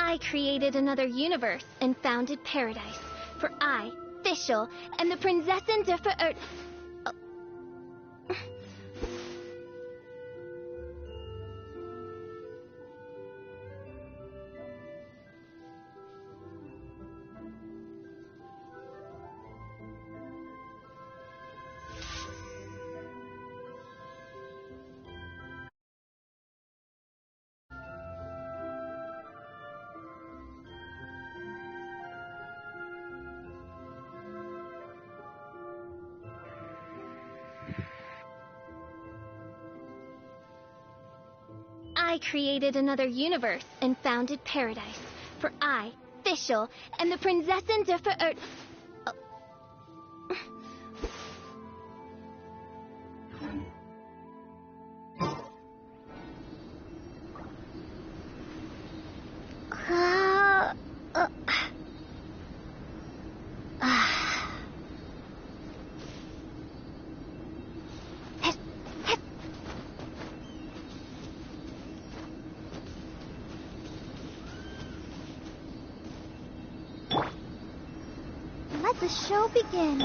I created another universe and founded paradise. For I, Fischl, am the Prinzessin der Verirrten. I created another universe and founded paradise. For I, Fischl, am the Prinzessin der Verirrten. Let the show begin.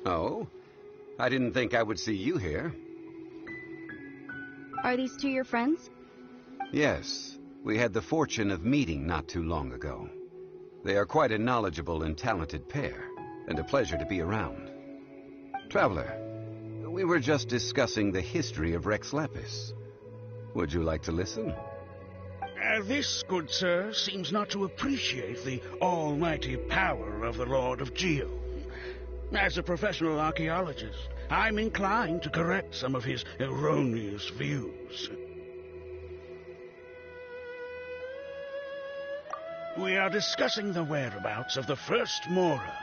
Oh? I didn't think I would see you here. Are these two your friends? Yes. We had the fortune of meeting not too long ago. They are quite a knowledgeable and talented pair, and a pleasure to be around. Traveler, we were just discussing the history of Rex Lapis. Would you like to listen? This, good sir, seems not to appreciate the almighty power of the Lord of Geo. As a professional archaeologist, I'm inclined to correct some of his erroneous views. We are discussing the whereabouts of the first Mora.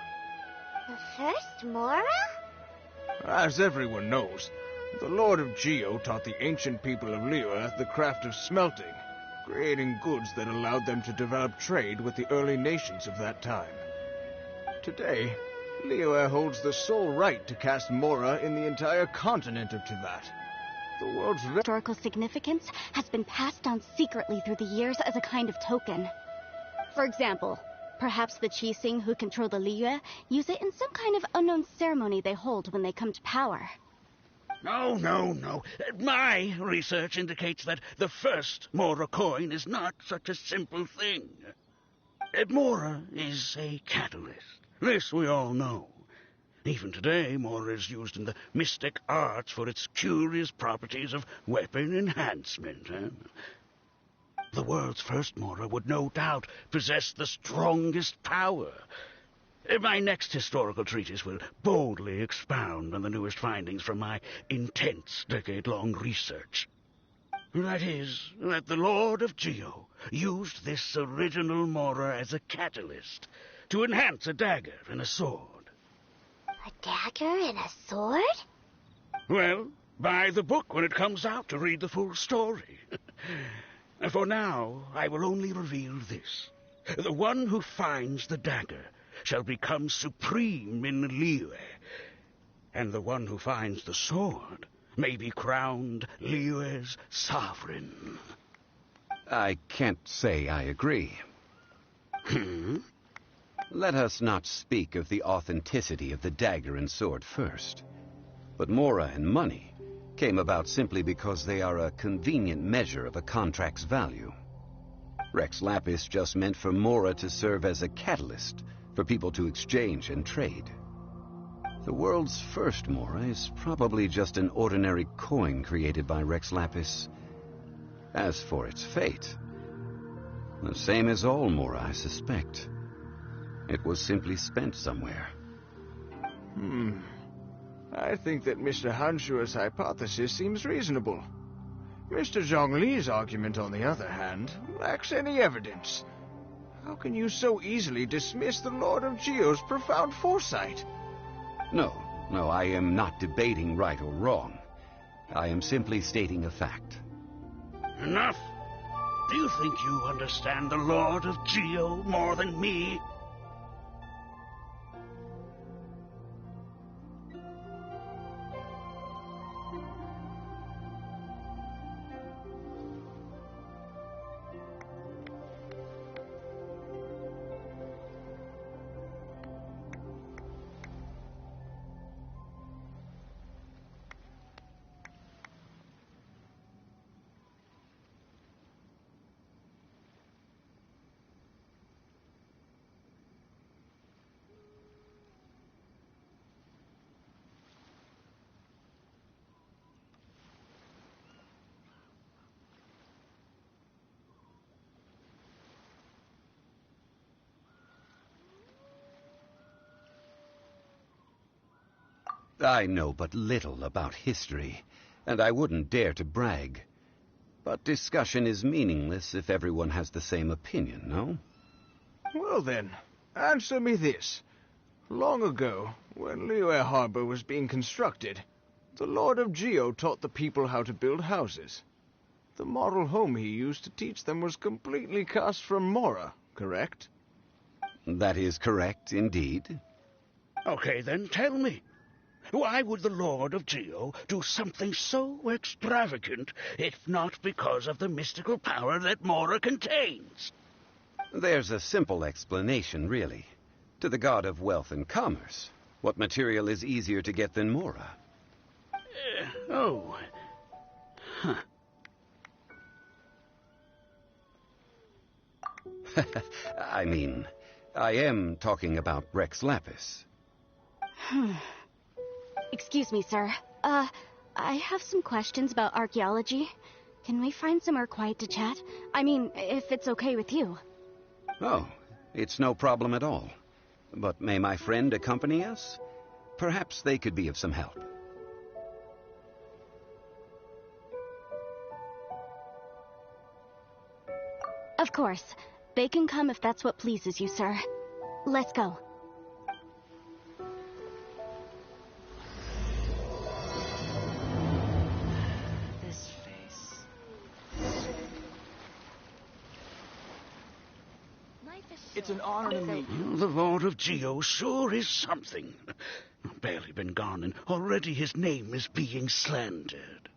The first Mora? As everyone knows, the Lord of Geo taught the ancient people of Liyue the craft of smelting, creating goods that allowed them to develop trade with the early nations of that time. Today, Liyue holds the sole right to cast Mora in the entire continent of Teyvat. The world's Historical significance has been passed down secretly through the years as a kind of token. For example, perhaps the Qixing who control the Liyue use it in some kind of unknown ceremony they hold when they come to power. No, no, no. My research indicates that the first Mora coin is not such a simple thing. Mora is a catalyst. This we all know. Even today, Mora is used in the mystic arts for its curious properties of weapon enhancement. The world's first Mora would no doubt possess the strongest power. My next historical treatise will boldly expound on the newest findings from my intense decade-long research. That is, that the Lord of Geo used this original Mora as a catalyst to enhance a dagger and a sword. A dagger and a sword? Well, buy the book when it comes out to read the full story. For now, I will only reveal this. The one who finds the dagger shall become supreme in Liyue, and the one who finds the sword may be crowned Liyue's sovereign. I can't say I agree. Let us not speak of the authenticity of the dagger and sword first. But Mora and money came about simply because they are a convenient measure of a contract's value. Rex Lapis just meant for Mora to serve as a catalyst for people to exchange and trade. The world's first Mora is probably just an ordinary coin created by Rex Lapis. As for its fate, the same as all Mora, I suspect. It was simply spent somewhere. I think that Mr. Hanshua's hypothesis seems reasonable. Mr. Zhongli's argument, on the other hand, lacks any evidence. How can you so easily dismiss the Lord of Geo's profound foresight? No, I am not debating right or wrong. I am simply stating a fact. Enough! Do you think you understand the Lord of Geo more than me? I know but little about history, and I wouldn't dare to brag. But discussion is meaningless if everyone has the same opinion, no? Well then, answer me this. Long ago, when Liyue Harbor was being constructed, the Lord of Geo taught the people how to build houses. The model home he used to teach them was completely cast from Mora, correct? That is correct, indeed. Okay, then tell me. Why would the Lord of Geo do something so extravagant, if not because of the mystical power that Mora contains? There's a simple explanation, really. To the god of wealth and commerce, what material is easier to get than Mora? Huh. I mean, I am talking about Rex Lapis. Excuse me, sir. I have some questions about archaeology. Can we find somewhere quiet to chat? I mean, if it's okay with you. Oh, it's no problem at all. But may my friend accompany us? Perhaps they could be of some help. Of course. They can come if that's what pleases you, sir. Let's go. This face. It's an honor to meet you. The Lord of Geo sure is something. Barely been gone, and already his name is being slandered.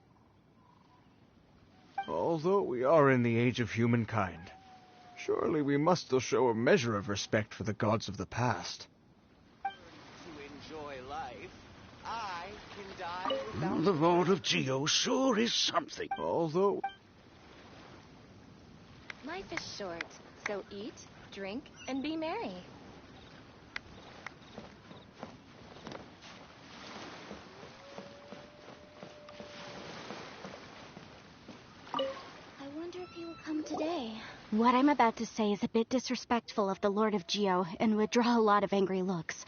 Although we are in the age of humankind, surely we must still show a measure of respect for the gods of the past. To enjoy life, I can die without... The Lord of Geo sure is something. Although... Life is short, so eat, drink, and be merry. I wonder if he will come today. What I'm about to say is a bit disrespectful of the Lord of Geo and would draw a lot of angry looks.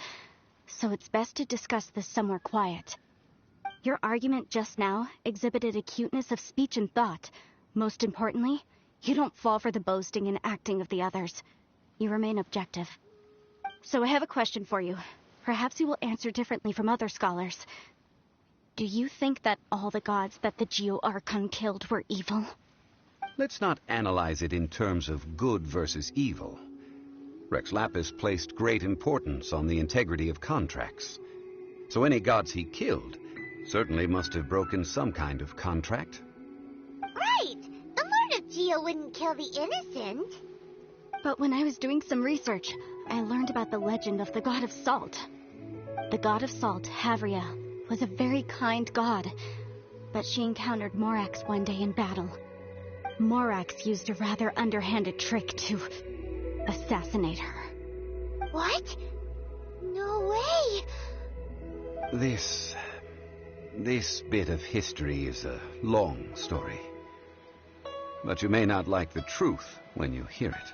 So it's best to discuss this somewhere quiet. Your argument just now exhibited acuteness of speech and thought. Most importantly, you don't fall for the boasting and acting of the others. You remain objective. So I have a question for you. Perhaps you will answer differently from other scholars. Do you think that all the gods that the Geo Archon killed were evil? Let's not analyze it in terms of good versus evil. Rex Lapis placed great importance on the integrity of contracts. So any gods he killed certainly must have broken some kind of contract. Right! The Lord of Geo wouldn't kill the innocent. But when I was doing some research, I learned about the legend of the god of salt. The god of salt, Havria, was a very kind god, but she encountered Morax one day in battle. Morax used a rather underhanded trick to assassinate her. What? No way! This bit of history is a long story. But you may not like the truth when you hear it.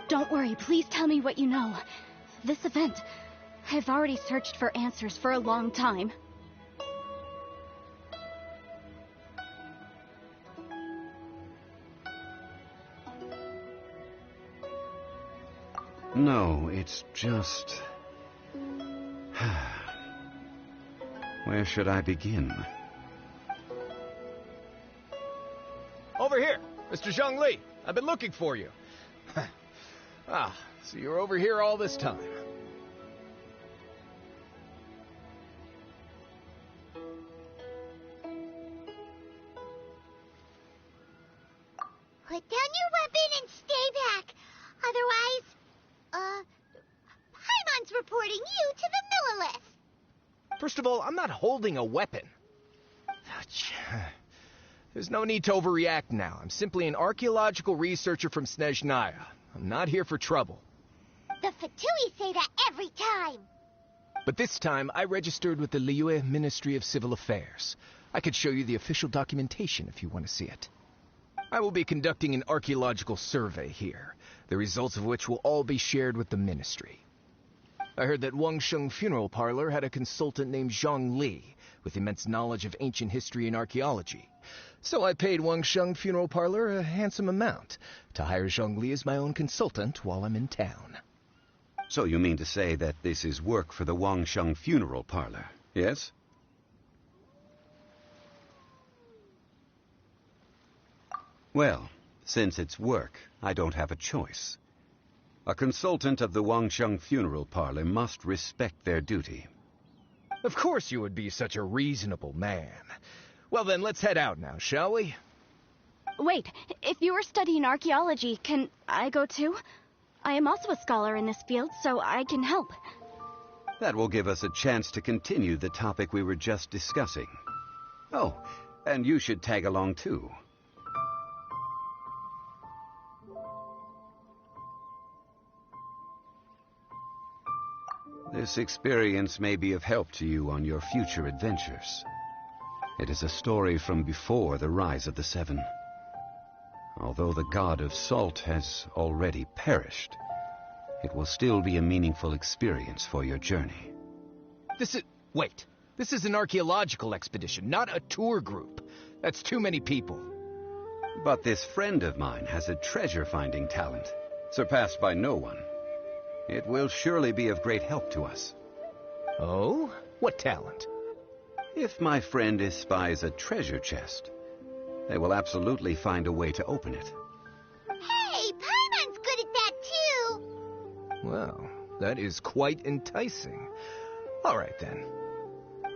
Don't worry, please tell me what you know. This event, I've already searched for answers for a long time. No, it's just... Where should I begin? Over here, Mr. Zhongli. I've been looking for you. So you're over here all this time. Put down your weapon and stay back. Otherwise, Paimon's reporting you to the Millilith. First of all, I'm not holding a weapon. There's no need to overreact now. I'm simply an archaeological researcher from Snezhnaya. I'm not here for trouble. The Fatui say that every time. But this time, I registered with the Liyue Ministry of Civil Affairs. I could show you the official documentation if you want to see it. I will be conducting an archaeological survey here, the results of which will all be shared with the ministry. I heard that Wangsheng Funeral Parlor had a consultant named Zhang Li, with immense knowledge of ancient history and archaeology. So I paid Wangsheng Funeral Parlor a handsome amount to hire Zhang Li as my own consultant while I'm in town. So you mean to say that this is work for the Wangsheng Funeral Parlor, yes? Well, since it's work, I don't have a choice. A consultant of the Wangsheng Funeral Parlor must respect their duty. Of course you would be such a reasonable man. Well then, let's head out now, shall we? Wait, if you are studying archaeology, can I go too? I am also a scholar in this field, so I can help. That will give us a chance to continue the topic we were just discussing. Oh, and you should tag along too. This experience may be of help to you on your future adventures. It is a story from before the rise of the Seven. Although the god of salt has already perished, it will still be a meaningful experience for your journey. Wait. This is an archaeological expedition, not a tour group. That's too many people. But this friend of mine has a treasure-finding talent, surpassed by no one. It will surely be of great help to us. Oh? What talent? If my friend espies a treasure chest, they will absolutely find a way to open it. Hey, Paimon's good at that too! Well, that is quite enticing. All right, then.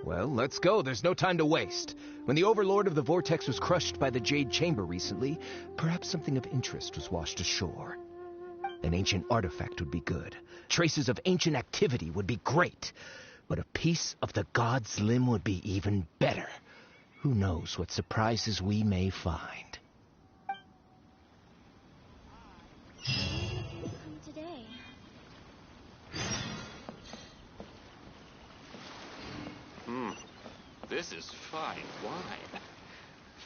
Well, let's go. There's no time to waste. When the Overlord of the Vortex was crushed by the Jade Chamber recently, perhaps something of interest was washed ashore. An ancient artifact would be good. Traces of ancient activity would be great. But a piece of the god's limb would be even better. Who knows what surprises we may find. Today. This is fine wine.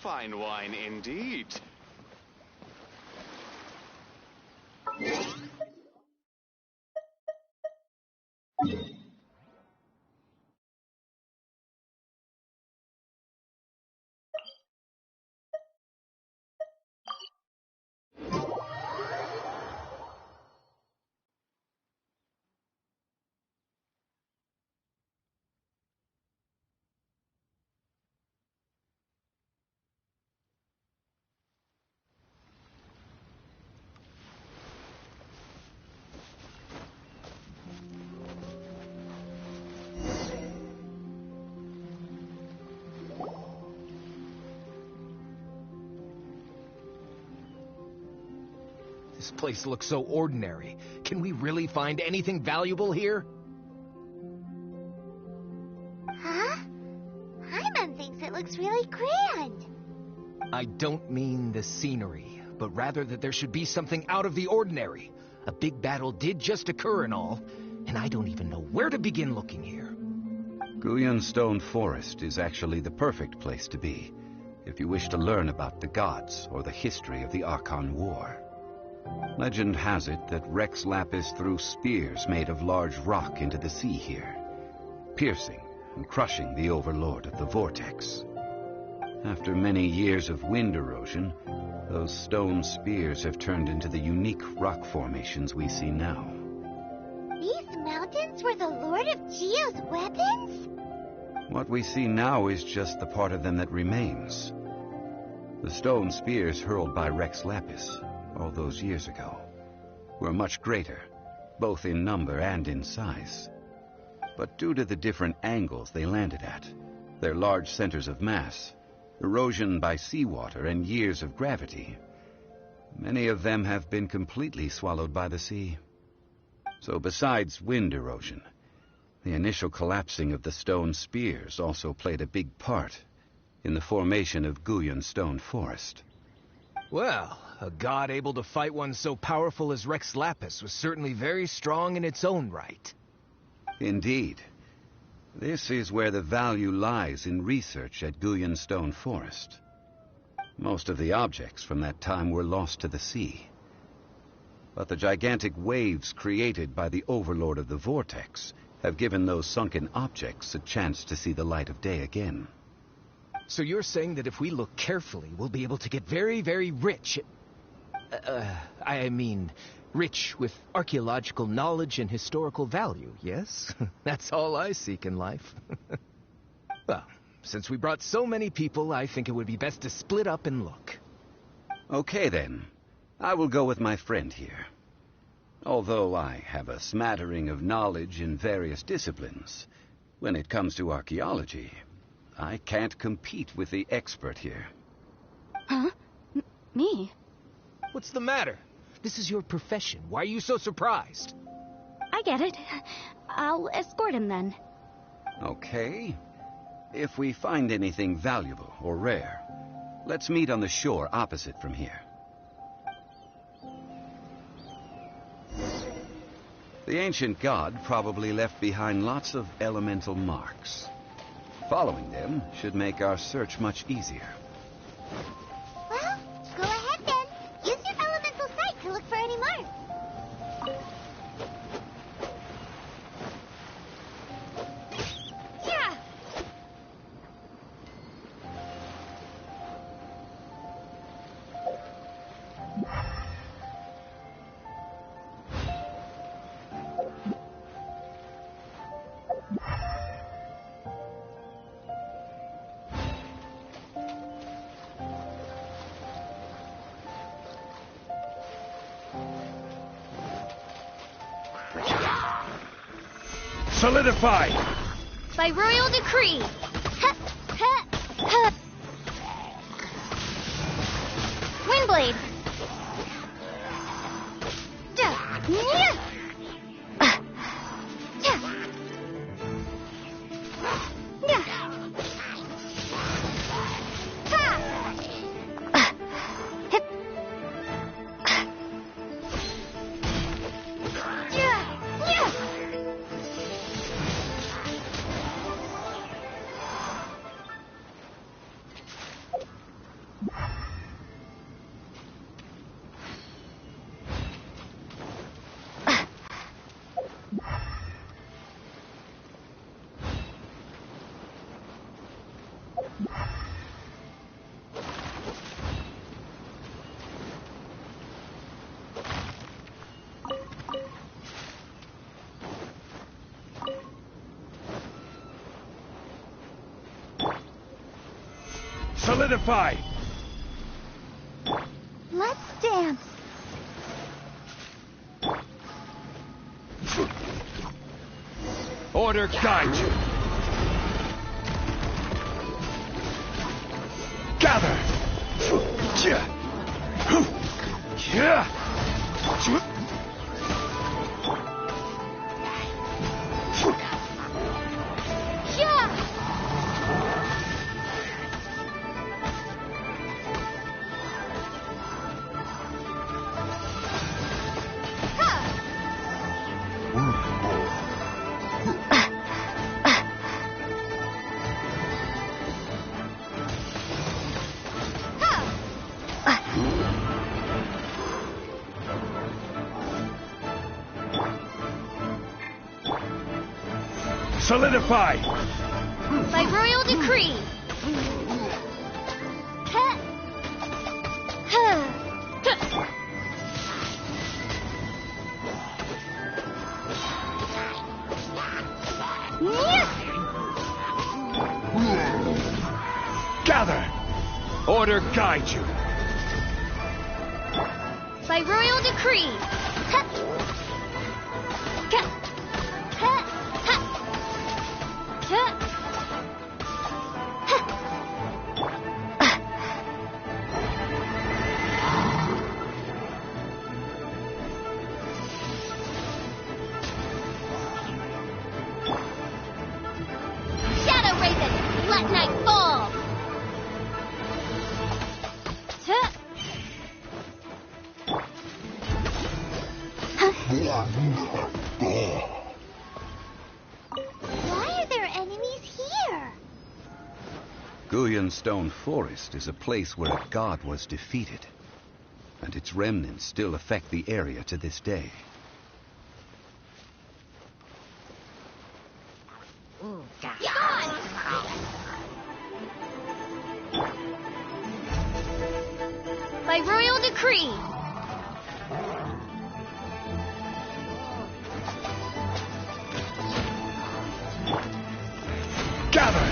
Fine wine indeed. This place looks so ordinary. Can we really find anything valuable here? Huh? Paimon thinks it looks really grand. I don't mean the scenery, but rather that there should be something out of the ordinary. A big battle did just occur and all, and I don't even know where to begin looking here. Guyun Stone Forest is actually the perfect place to be, if you wish to learn about the gods or the history of the Archon War. Legend has it that Rex Lapis threw spears made of large rock into the sea here, piercing and crushing the Overlord of the Vortex. After many years of wind erosion, those stone spears have turned into the unique rock formations we see now. These mountains were the Lord of Geo's weapons? What we see now is just the part of them that remains. The stone spears hurled by Rex Lapis all those years ago were much greater, both in number and in size. But due to the different angles they landed at, their large centers of mass, erosion by seawater, and years of gravity, many of them have been completely swallowed by the sea. So besides wind erosion, the initial collapsing of the stone spears also played a big part in the formation of Guyun Stone Forest. Well, a god able to fight one so powerful as Rex Lapis was certainly very strong in its own right. Indeed. This is where the value lies in research at Guyun Stone Forest. Most of the objects from that time were lost to the sea. But the gigantic waves created by the Overlord of the Vortex have given those sunken objects a chance to see the light of day again. So you're saying that if we look carefully, we'll be able to get very, very rich. I mean, rich with archaeological knowledge and historical value, yes? That's all I seek in life. Well, since we brought so many people, I think it would be best to split up and look. Okay, then. I will go with my friend here. Although I have a smattering of knowledge in various disciplines, when it comes to archaeology, I can't compete with the expert here. Huh? Me? What's the matter? This is your profession. Why are you so surprised? I get it. I'll escort him then. Okay. If we find anything valuable or rare, let's meet on the shore opposite from here. The ancient god probably left behind lots of elemental marks. Following them should make our search much easier. Well, go ahead then. Use your elemental sight to look for any marks. Yeah! Solidify! By royal decree! Windblade! Solidify! Let's dance. Order guide you! Gather! Solidify! By royal decree! Gather! Order guide you! By royal decree! Shadow Raven, let night fall! Why are there enemies here? Guyan Stone Forest is a place where a god was defeated, and its remnants still affect the area to this day. By royal decree! Gather!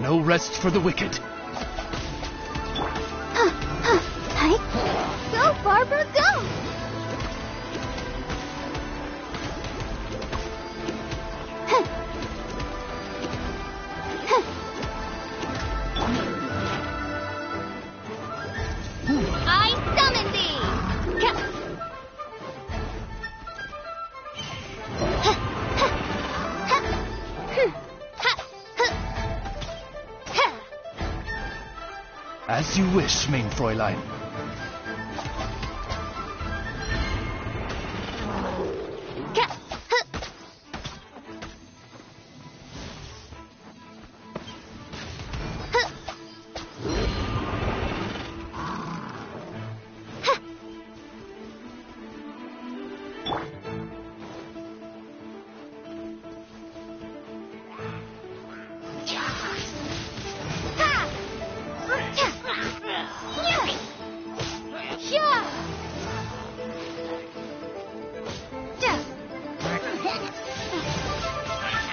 No rest for the wicked. Go, Barbara, go! I summon thee! As you wish, mein Fräulein.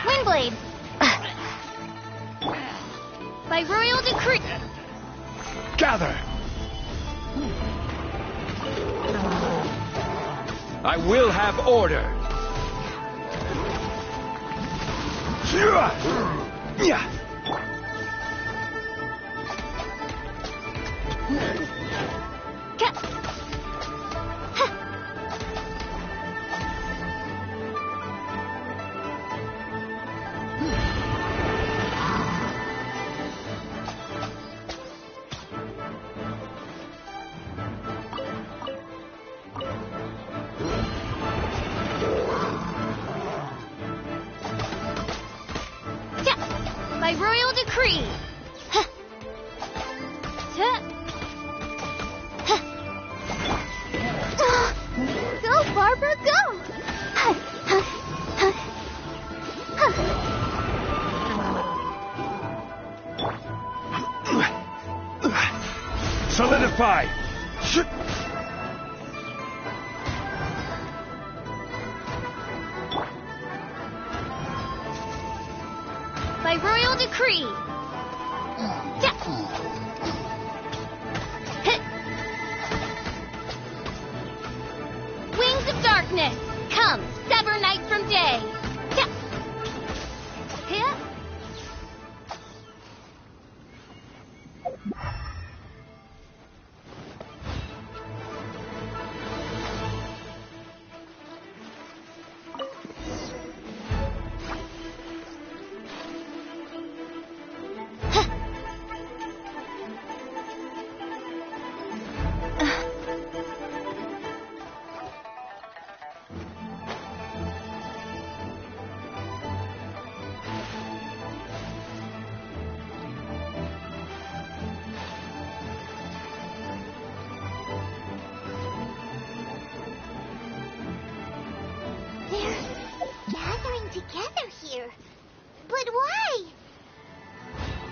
Windblade! By royal decree... Gather! I will have order! By royal decree... Go, Barbara, go! Solidify! By royal decree... Wings of darkness, come, sever night from day. Gathering together here. But why?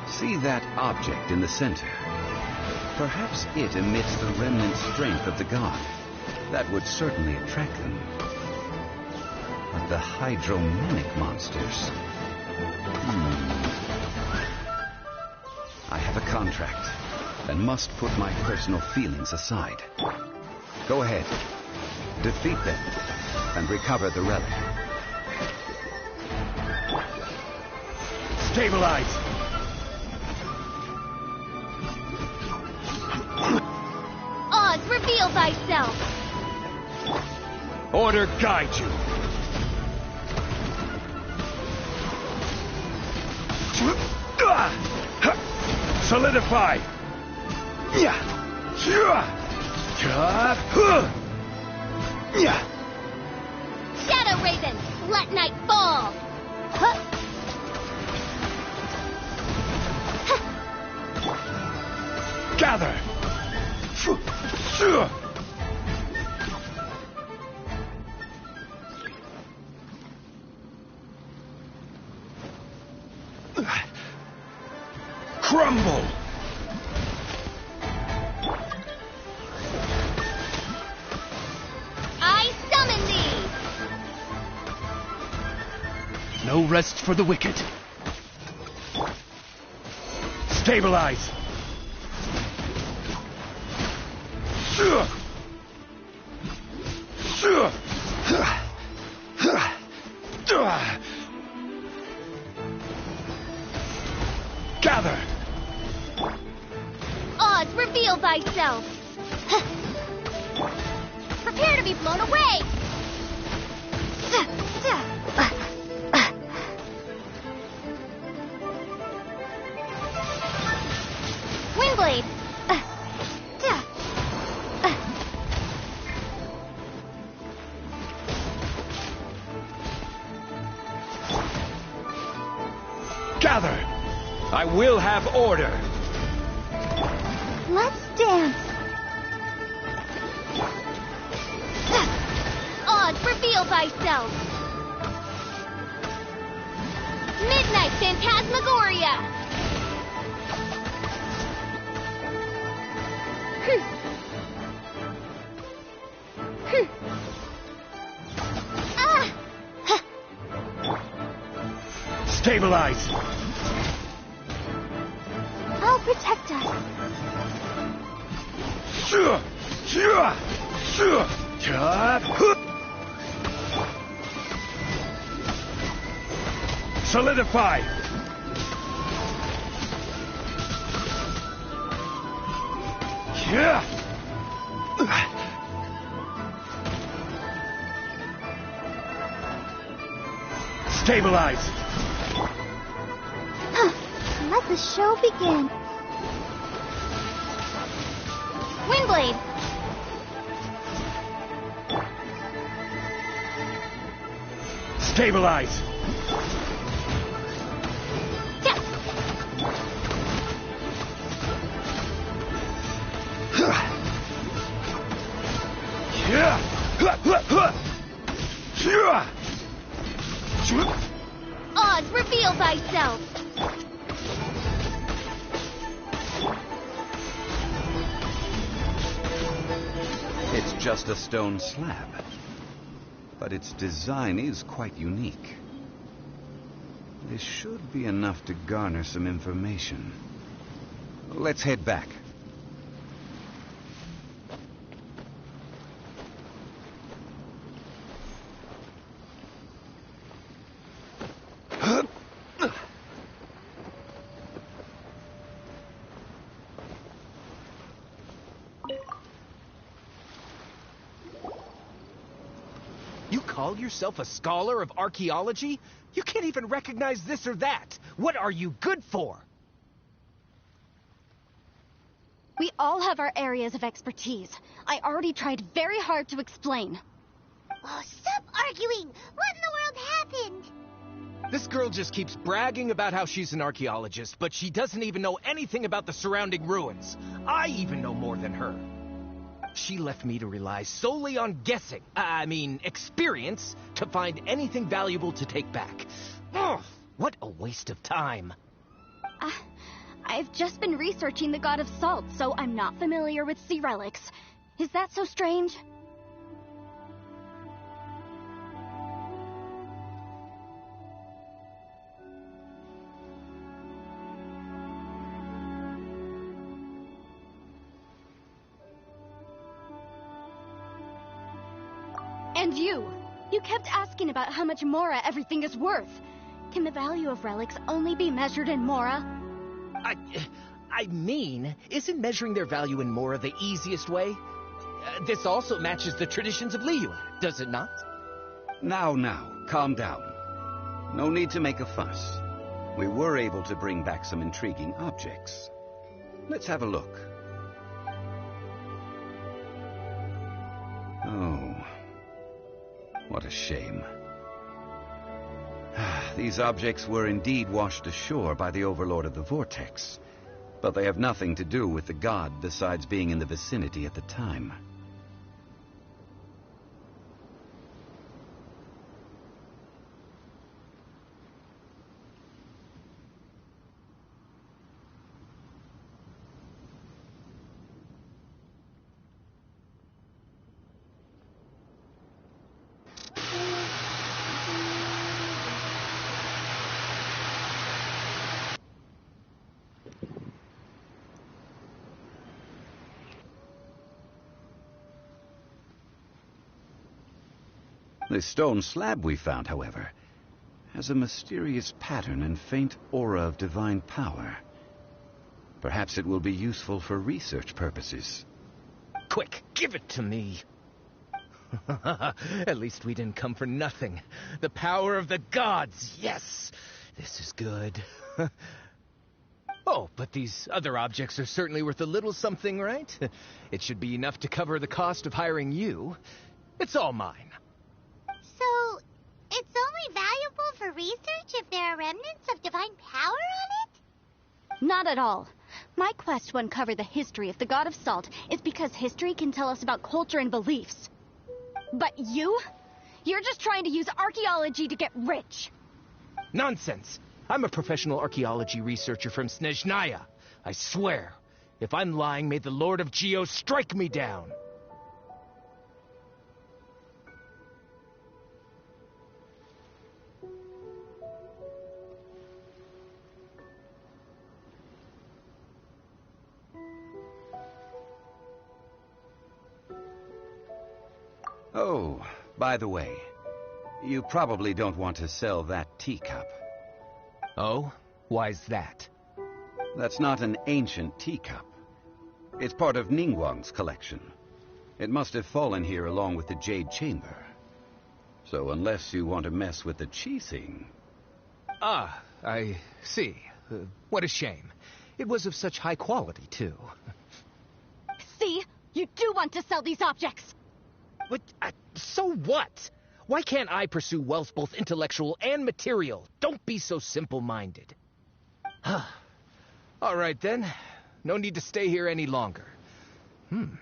See that object in the center? Perhaps it emits the remnant strength of the god. That would certainly attract them. But the hydromanic monsters... I have a contract, and must put my personal feelings aside. Go ahead. Defeat them, and recover the relic. Stabilize! Oz, reveal thyself! Order guide you! Solidify! Shadow Raven, let night fall! Gather! Crumble! I summon thee! No rest for the wicked. Stabilize! Gather! Oz, reveal thyself! Prepare to be blown away! Windblade! Gather! I will have order! Let's dance! Oz, reveal thyself! Midnight Phantasmagoria! Stabilize! I'll protect us. Solidify! Stabilize! Let the show begin. Windblade! Stabilize! Oz, reveal thyself! It's just a stone slab, but its design is quite unique. This should be enough to garner some information. Let's head back. You call yourself a scholar of archaeology? You can't even recognize this or that. What are you good for? We all have our areas of expertise. I already tried very hard to explain. Oh, stop arguing! What in the world happened? This girl just keeps bragging about how she's an archaeologist, but she doesn't even know anything about the surrounding ruins. I even know more than her. She left me to rely solely on guessing, experience, to find anything valuable to take back. Ugh, what a waste of time. I've just been researching the god of salt, so I'm not familiar with sea relics. Is that so strange? And you kept asking about how much Mora everything is worth. Can the value of relics only be measured in Mora? Isn't measuring their value in Mora the easiest way? This also matches the traditions of Liyue, does it not? Now, calm down. No need to make a fuss. We were able to bring back some intriguing objects. Let's have a look. Oh, what a shame. These objects were indeed washed ashore by the Overlord of the Vortex, but they have nothing to do with the god besides being in the vicinity at the time. The stone slab we found, however, has a mysterious pattern and faint aura of divine power. Perhaps it will be useful for research purposes. Quick, give it to me. At least we didn't come for nothing. The power of the gods, yes! This is good. Oh, but these other objects are certainly worth a little something, right? It should be enough to cover the cost of hiring you. It's all mine. So, it's only valuable for research if there are remnants of divine power on it? Not at all. My quest to uncover the history of the God of Salt is because history can tell us about culture and beliefs. But you're just trying to use archaeology to get rich. Nonsense! I'm a professional archaeology researcher from Snezhnaya. I swear, if I'm lying, may the Lord of Geo strike me down. Oh, by the way, you probably don't want to sell that teacup. Oh? Why's that? That's not an ancient teacup. It's part of Ningguang's collection. It must have fallen here along with the Jade Chamber. So unless you want to mess with the Qixing... Ah, I see. What a shame. It was of such high quality, too. See? You do want to sell these objects! But, so what? Why can't I pursue wealth both intellectual and material? Don't be so simple-minded. All right, then. No need to stay here any longer. I'm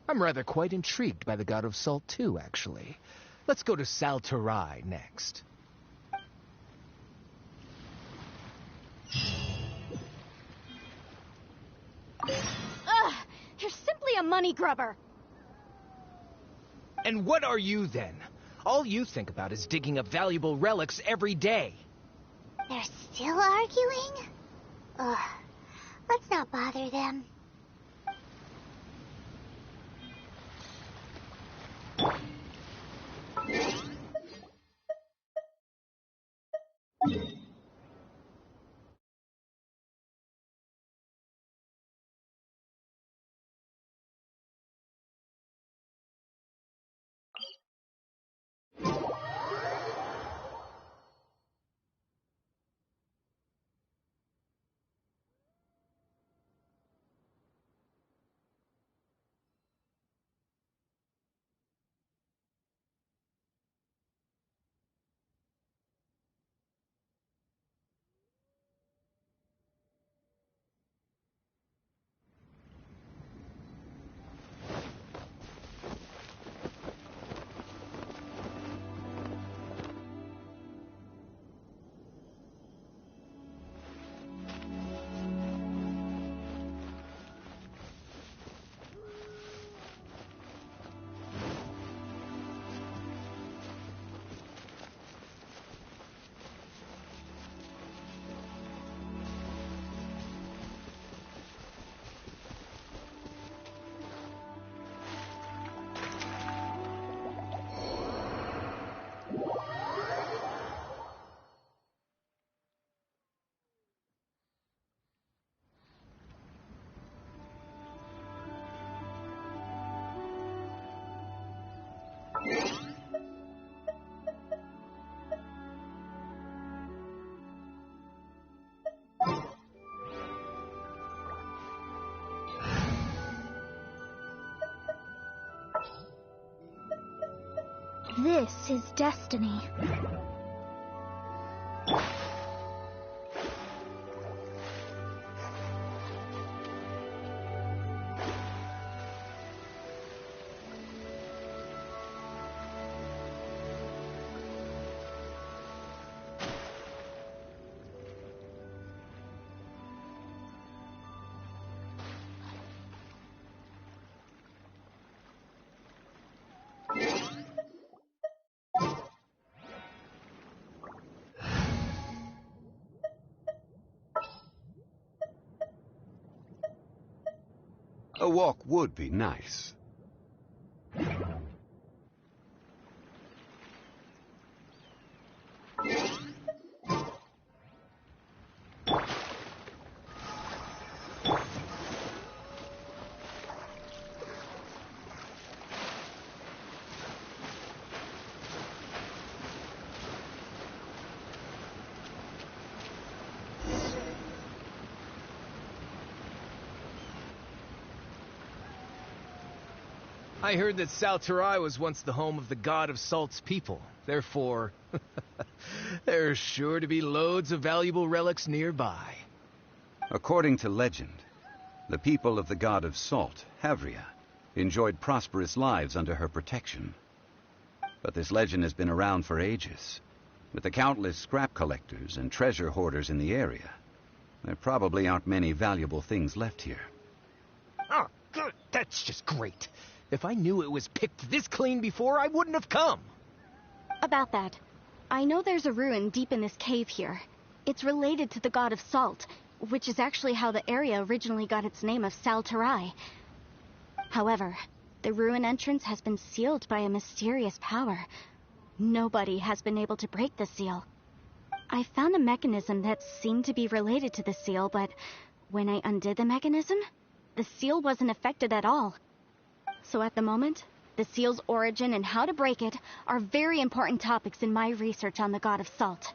rather quite intrigued by the God of Salt, too, actually. Let's go to Saltarai next. Ugh! You're simply a money grubber! And what are you, then? All you think about is digging up valuable relics every day. They're still arguing? Ugh. Let's not bother them. This is destiny. A walk would be nice. I heard that Salterai was once the home of the god of Salt's people. Therefore, there's sure to be loads of valuable relics nearby. According to legend, the people of the god of Salt, Havria, enjoyed prosperous lives under her protection. But this legend has been around for ages. With the countless scrap collectors and treasure hoarders in the area, there probably aren't many valuable things left here. Oh, good. That's just great. If I knew it was picked this clean before, I wouldn't have come. About that, I know there's a ruin deep in this cave here. It's related to the god of Salt, which is actually how the area originally got its name of Salterai. However, the ruin entrance has been sealed by a mysterious power. Nobody has been able to break the seal. I found a mechanism that seemed to be related to the seal, but when I undid the mechanism, the seal wasn't affected at all. So at the moment, the seal's origin and how to break it are very important topics in my research on the god of Salt.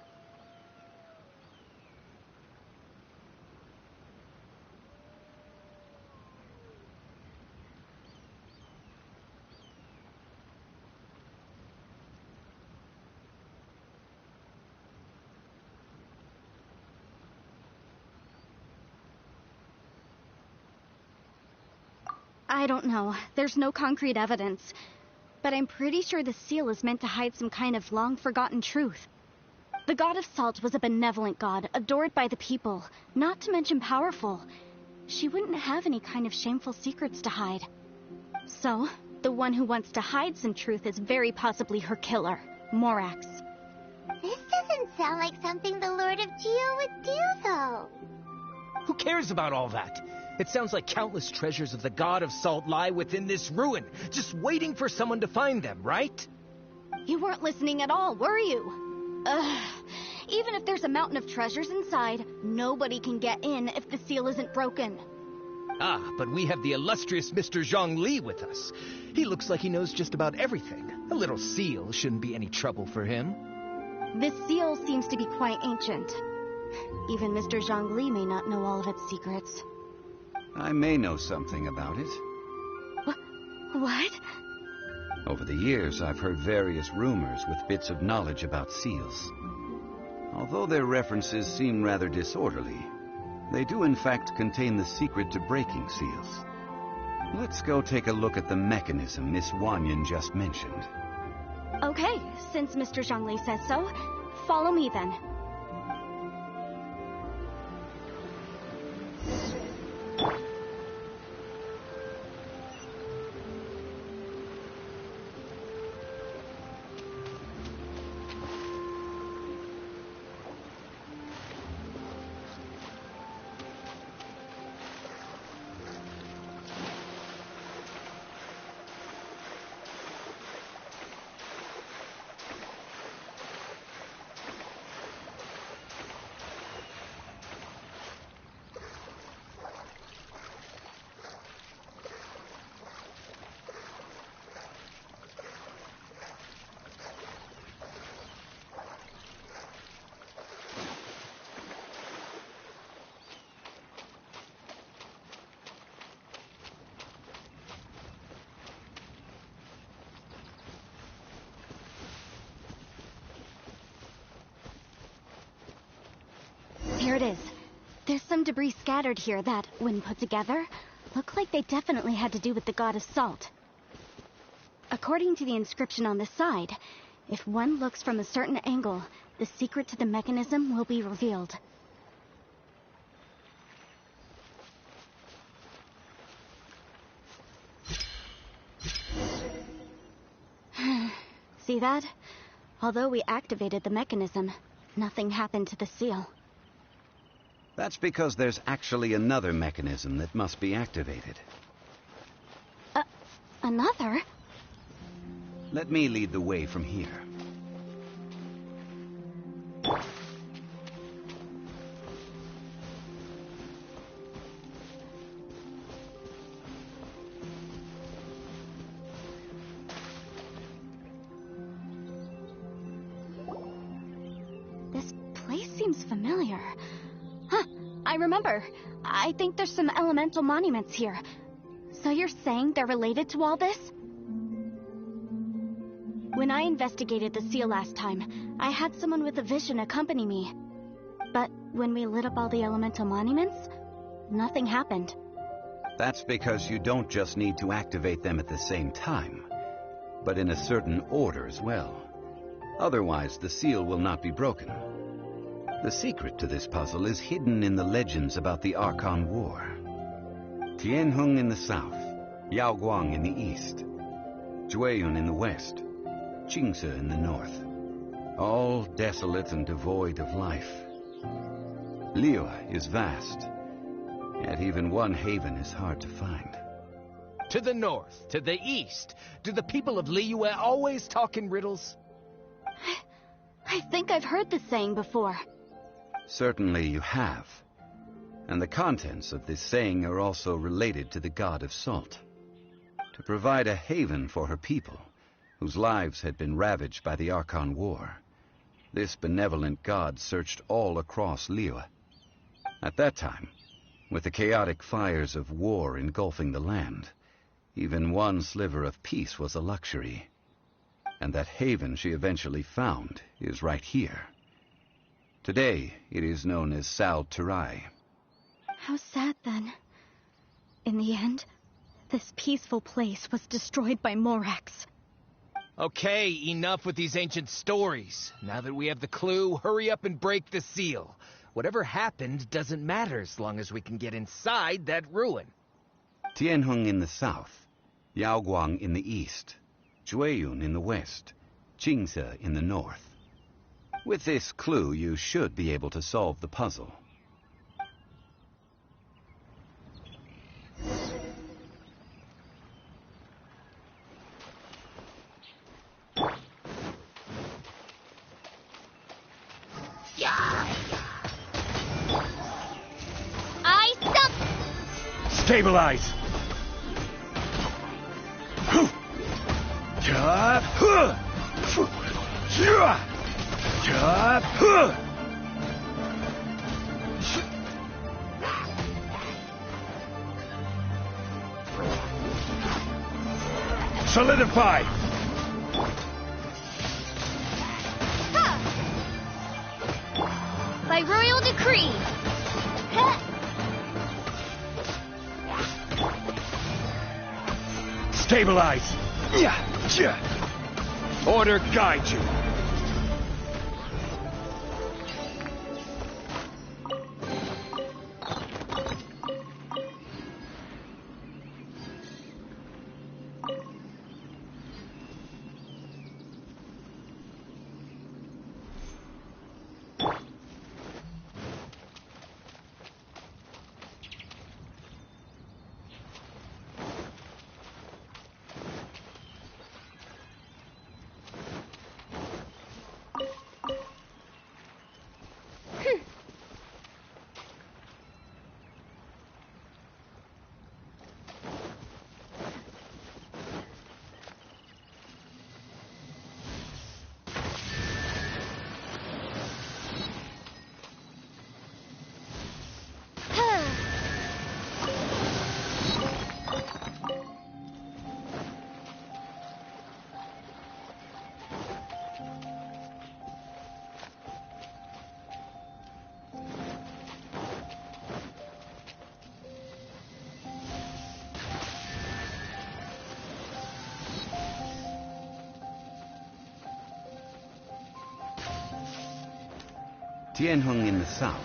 I don't know. There's no concrete evidence. But I'm pretty sure the seal is meant to hide some kind of long-forgotten truth. The god of Salt was a benevolent god, adored by the people, not to mention powerful. She wouldn't have any kind of shameful secrets to hide. So, the one who wants to hide some truth is very possibly her killer, Morax. This doesn't sound like something the Lord of Geo would do, though. Who cares about all that? It sounds like countless treasures of the god of Salt lie within this ruin, just waiting for someone to find them, right? You weren't listening at all, were you? Even if there's a mountain of treasures inside, nobody can get in if the seal isn't broken. Ah, but we have the illustrious Mr. Zhongli with us. He looks like he knows just about everything. A little seal shouldn't be any trouble for him. This seal seems to be quite ancient. Even Mr. Zhongli may not know all of its secrets. I may know something about it. What? Over the years, I've heard various rumors with bits of knowledge about seals. Although their references seem rather disorderly, they do in fact contain the secret to breaking seals. Let's go take a look at the mechanism Miss Wanyan just mentioned. Okay, since Mr. Zhongli says so, follow me then. Here it is. There's some debris scattered here that, when put together, look like they definitely had to do with the god of Salt. According to the inscription on the side, if one looks from a certain angle, the secret to the mechanism will be revealed. See that? Although we activated the mechanism, nothing happened to the seal. That's because there's actually another mechanism that must be activated. Another? Let me lead the way from here. This place seems familiar. Huh, I remember. I think there's some elemental monuments here. So you're saying they're related to all this? When I investigated the seal last time, I had someone with a vision accompany me. But when we lit up all the elemental monuments, nothing happened. That's because you don't just need to activate them at the same time, but in a certain order as well. Otherwise, the seal will not be broken. The secret to this puzzle is hidden in the legends about the Archon War. Tianheng in the south, Yaoguang in the east, Jueyun in the west, Qingce in the north. All desolate and devoid of life. Liyue is vast, yet even one haven is hard to find. To the north, to the east. Do the people of Liyue always talk in riddles? I think I've heard this saying before. Certainly you have. And the contents of this saying are also related to the god of salt. To provide a haven for her people, whose lives had been ravaged by the Archon War, this benevolent god searched all across Liyue. At that time, with the chaotic fires of war engulfing the land, even one sliver of peace was a luxury. And that haven she eventually found is right here. Today, it is known as Sal Turai. How sad, then. In the end, this peaceful place was destroyed by Morax. Okay, enough with these ancient stories. Now that we have the clue, hurry up and break the seal. Whatever happened doesn't matter as long as we can get inside that ruin. Tianheng in the south, Yaoguang in the east, Jueyun in the west, Qingce in the north. With this clue, you should be able to solve the puzzle. I stop! Stabilize! Solidify! By royal decree! Stabilize! Order guide you! Tianheng in the south,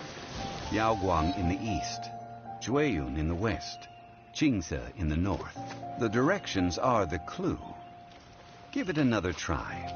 Yaoguang in the east, Jueyun in the west, Qingce in the north. The directions are the clue. Give it another try.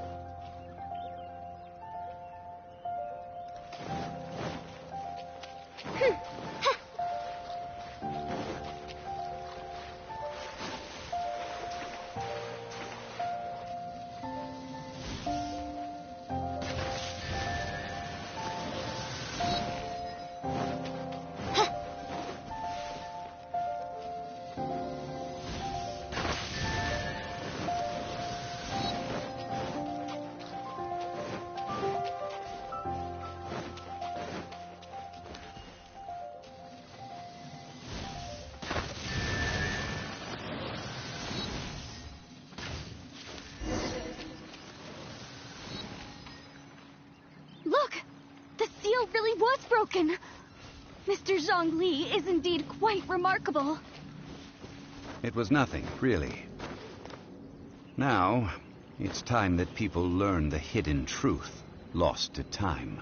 seal really was broken. Mr. Zhongli is indeed quite remarkable. It was nothing, really. Now, it's time that people learn the hidden truth lost to time.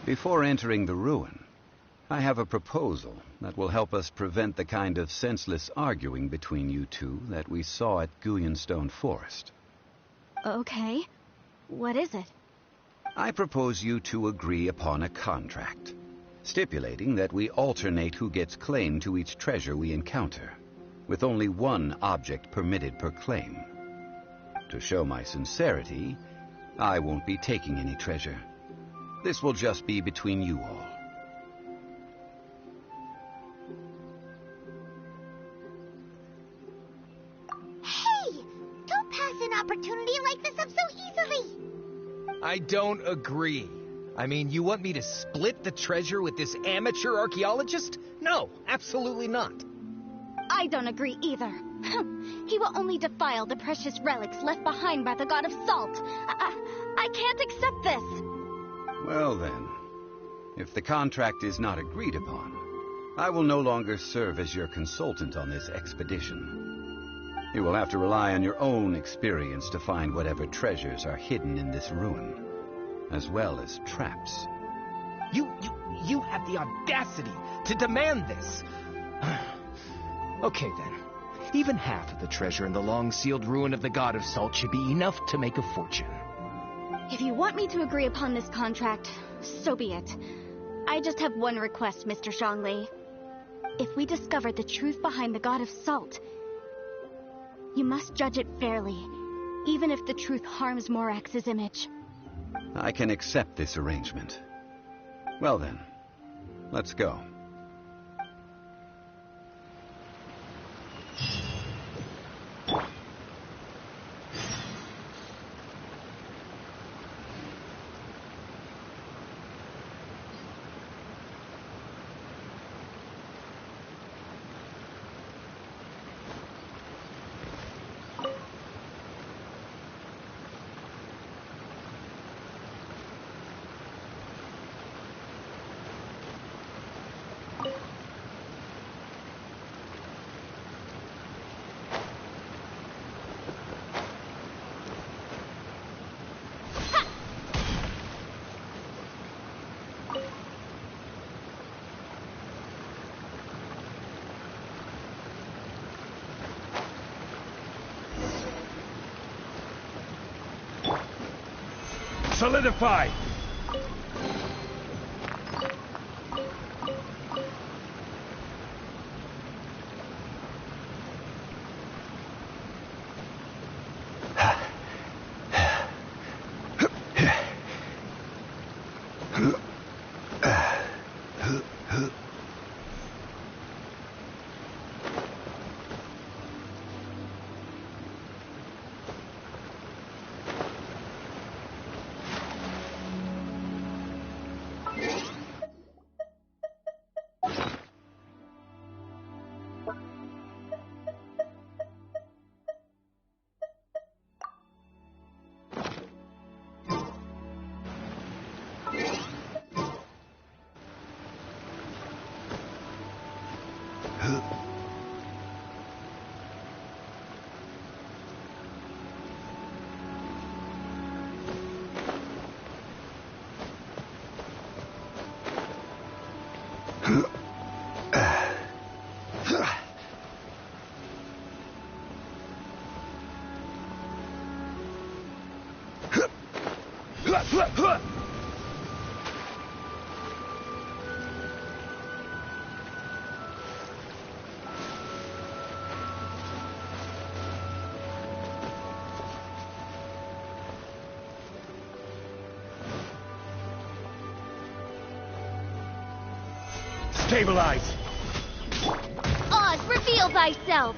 Before entering the ruin, I have a proposal that will help us prevent the kind of senseless arguing between you two that we saw at Guyonstone Forest. Okay. What is it? I propose you two agree upon a contract, stipulating that we alternate who gets claim to each treasure we encounter, with only one object permitted per claim. To show my sincerity, I won't be taking any treasure. This will just be between you all. Hey! Don't pass an opportunity like this up so easily! I don't agree. I mean, you want me to split the treasure with this amateur archaeologist? No, absolutely not. I don't agree either. He will only defile the precious relics left behind by the god of salt. I can't accept this. Well then, if the contract is not agreed upon, I will no longer serve as your consultant on this expedition. You will have to rely on your own experience to find whatever treasures are hidden in this ruin, as well as traps. You have the audacity to demand this. Okay then. Even half of the treasure in the long-sealed ruin of the God of Salt should be enough to make a fortune. If you want me to agree upon this contract, so be it. I just have one request, Mr. Zhongli. If we discover the truth behind the God of Salt, you must judge it fairly, even if the truth harms Morax's image. I can accept this arrangement. Well then, let's go. Solidify! Stabilize! Oz, reveal thyself!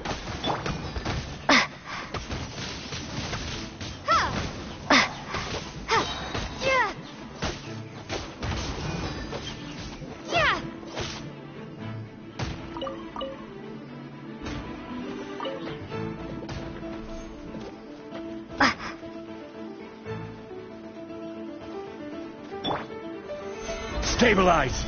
Stabilize!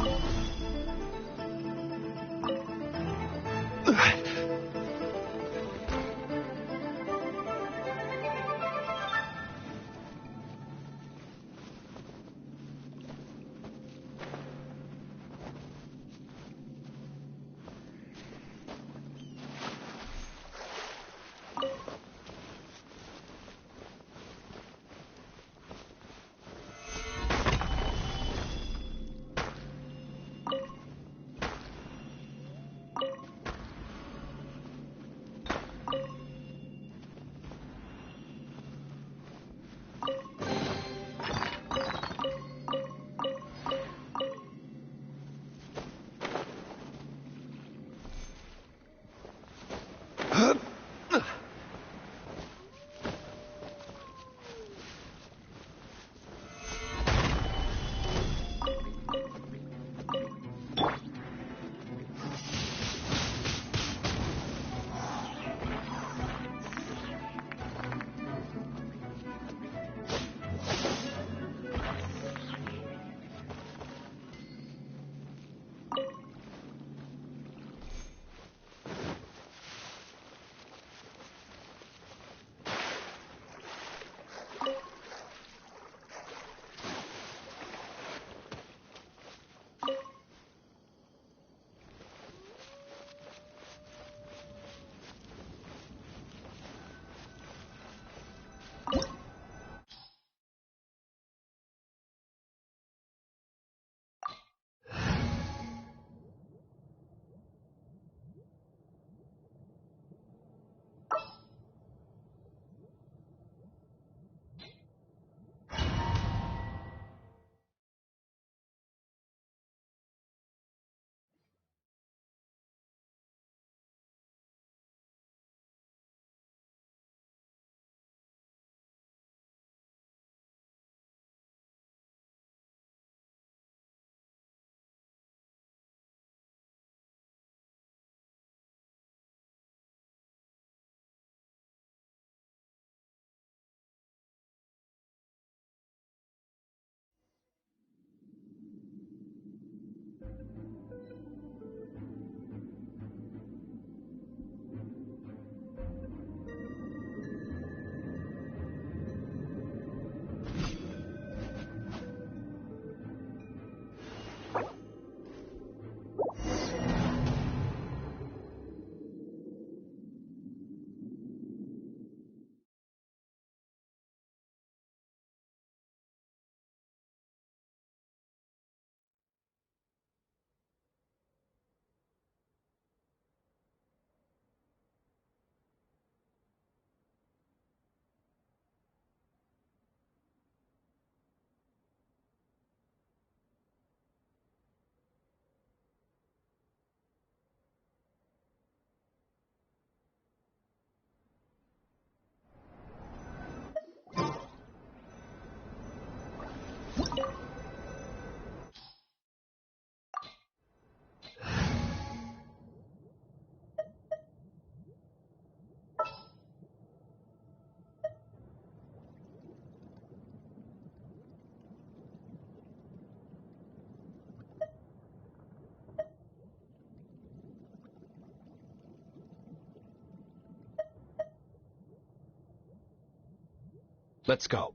Let's go.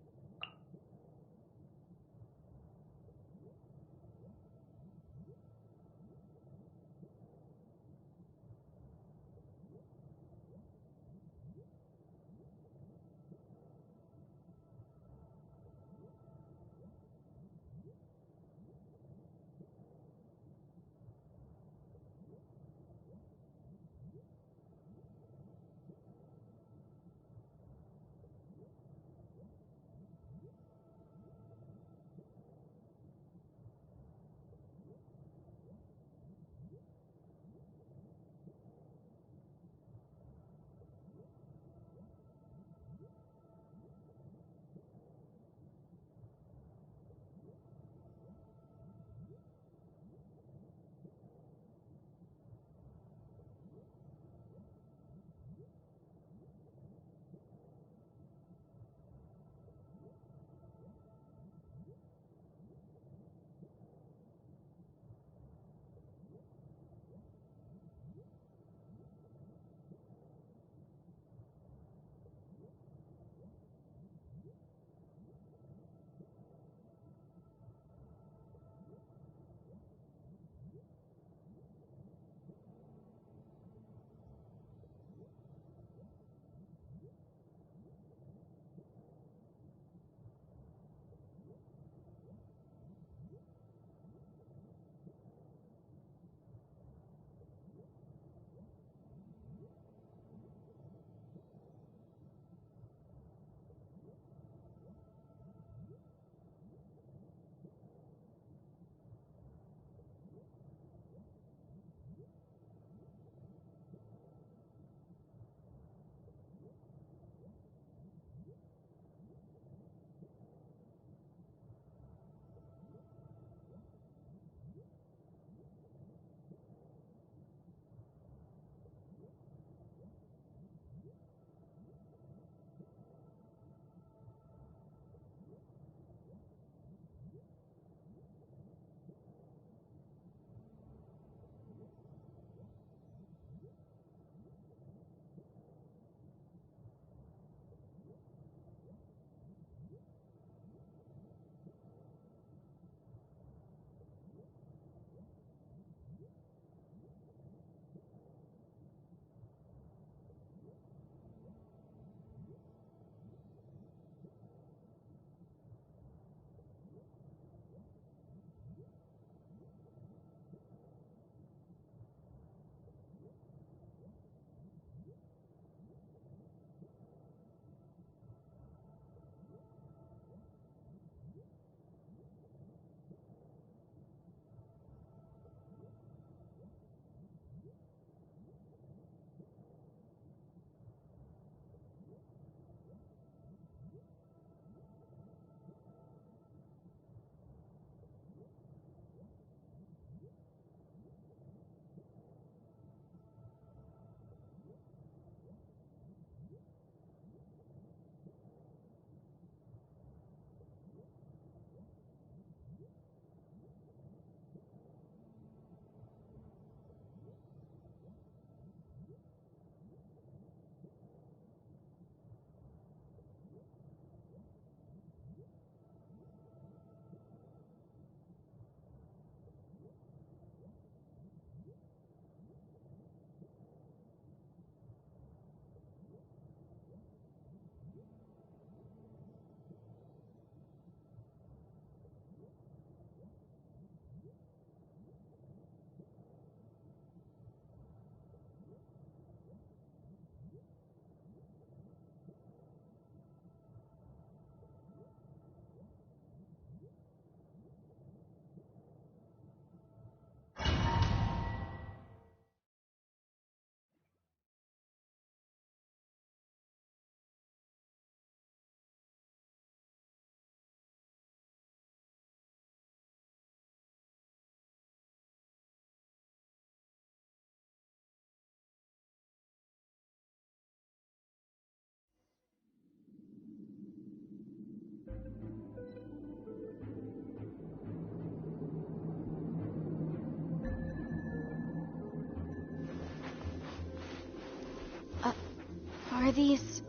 these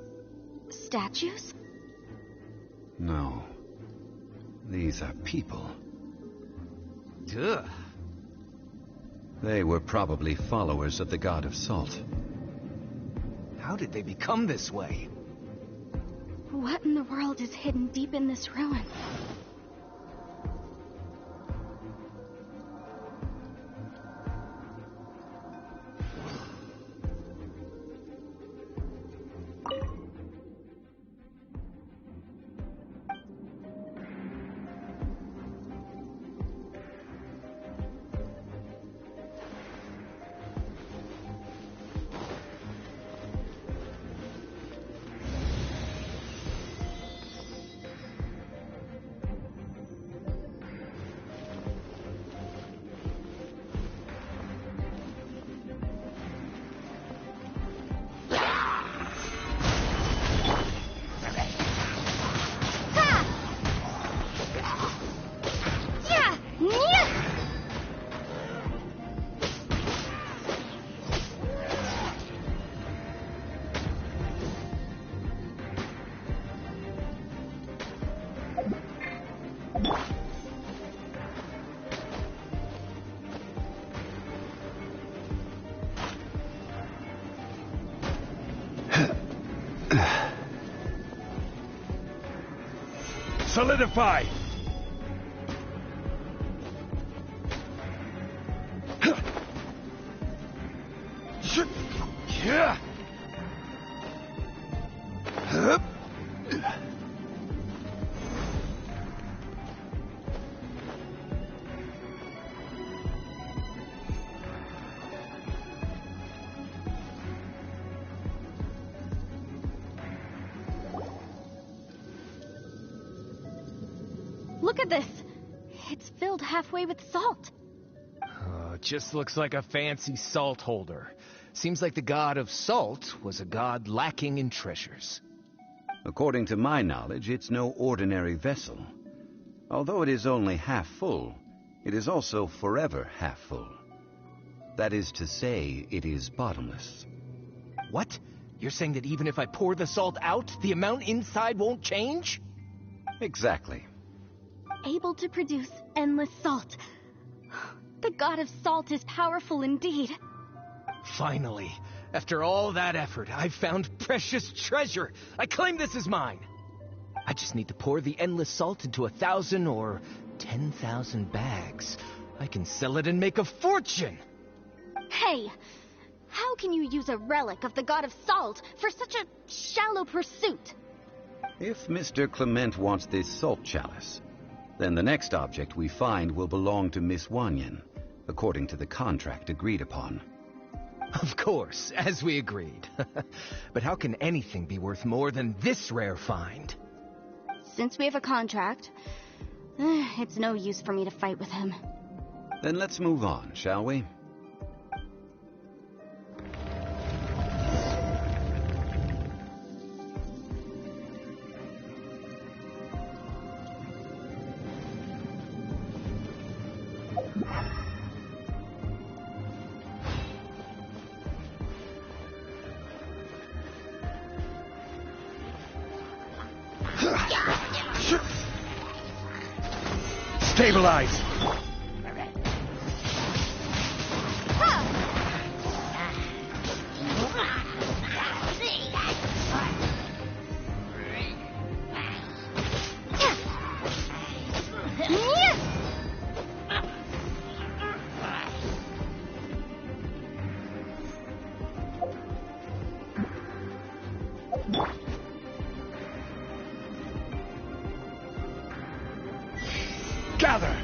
statues? No. These are people. Ugh. They were probably followers of the god of salt. How did they become this way? What in the world is hidden deep in this ruin? Solidify! Look at this! It's filled halfway with salt. It just looks like a fancy salt holder. Seems like the god of salt was a god lacking in treasures. According to my knowledge, it's no ordinary vessel. Although it is only half full, it is also forever half full. That is to say, it is bottomless. What? You're saying that even if I pour the salt out, the amount inside won't change? Exactly. Able to produce endless salt. The god of salt is powerful indeed. Finally, after all that effort, I've found precious treasure. I claim this as mine. I just need to pour the endless salt into 1,000 or 10,000 bags. I can sell it and make a fortune. Hey, how can you use a relic of the god of salt for such a shallow pursuit? If Mr. Clement wants this salt chalice, then the next object we find will belong to Miss Wanyan, according to the contract agreed upon. Of course, as we agreed. But how can anything be worth more than this rare find? Since we have a contract, it's no use for me to fight with him. Then let's move on, shall we? Stabilize! Gather!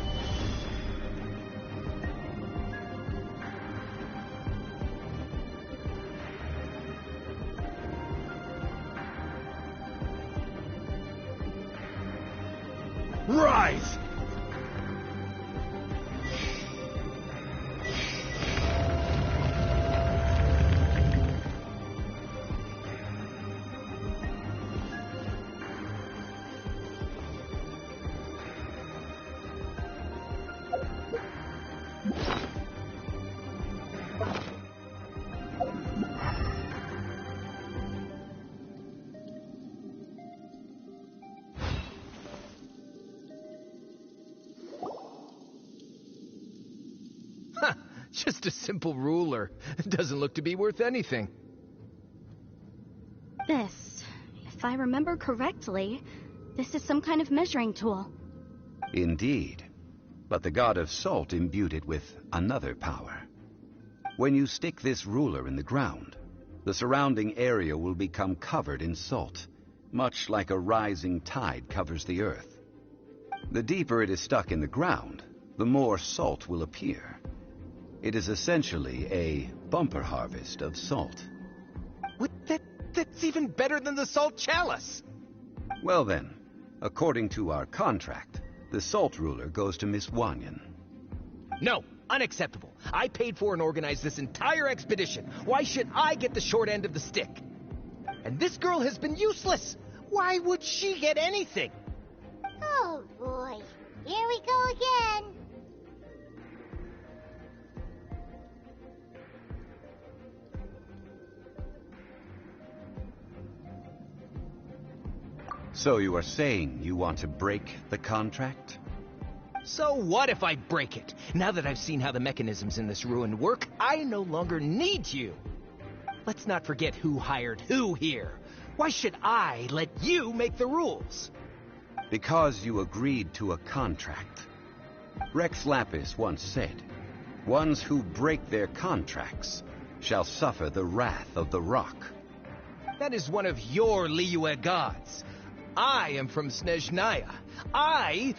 Rise! Just a simple ruler. It doesn't look to be worth anything. This, if I remember correctly, this is some kind of measuring tool. Indeed. But the god of salt imbued it with another power. When you stick this ruler in the ground, the surrounding area will become covered in salt, much like a rising tide covers the earth. The deeper it is stuck in the ground, the more salt will appear. It is essentially a bumper harvest of salt. That's even better than the salt chalice! Well then, according to our contract, the salt ruler goes to Miss Wanyan. No, unacceptable. I paid for and organized this entire expedition. Why should I get the short end of the stick? And this girl has been useless. Why would she get anything? Oh boy, here we go again. So you are saying you want to break the contract? So what if I break it? Now that I've seen how the mechanisms in this ruin work, I no longer need you. Let's not forget who hired who here. Why should I let you make the rules? Because you agreed to a contract. Rex Lapis once said, "Ones who break their contracts shall suffer the wrath of the rock." That is one of your Liyue gods. I am from Snezhnaya. I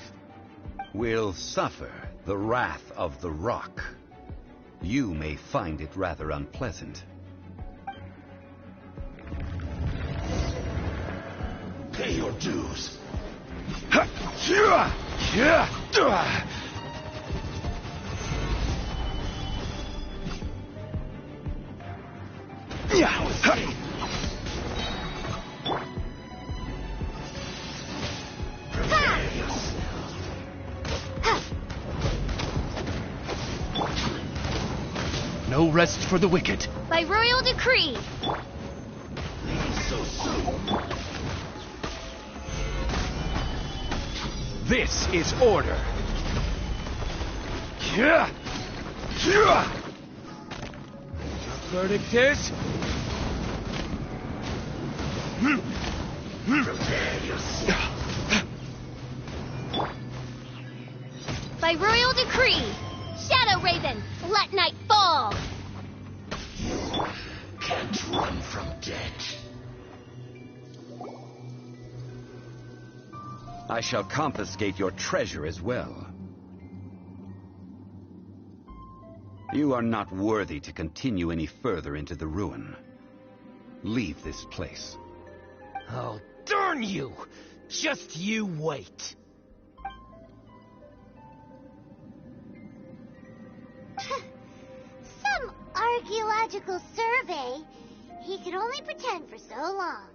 will suffer the wrath of the rock. You may find it rather unpleasant. Pay your dues. No rest for the wicked. By royal decree. So soon. This is order. The verdict is... Prepare yourself. By royal decree. Shadow Raven, let night fall. You can't run from death. I shall confiscate your treasure as well. You are not worthy to continue any further into the ruin. Leave this place. Oh, darn you! Just you wait. Some archaeological survey. He could only pretend for so long.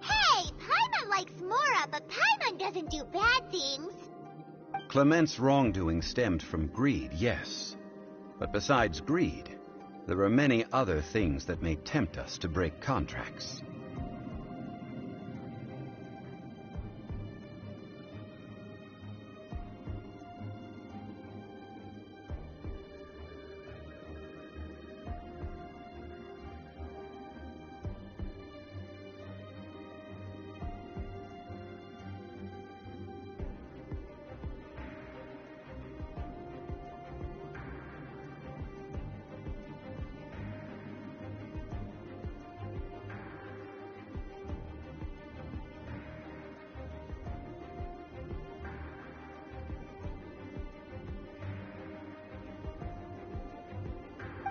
Hey, Paimon likes Mora, but Paimon doesn't do bad things. Clement's wrongdoing stemmed from greed, yes. But besides greed, there are many other things that may tempt us to break contracts.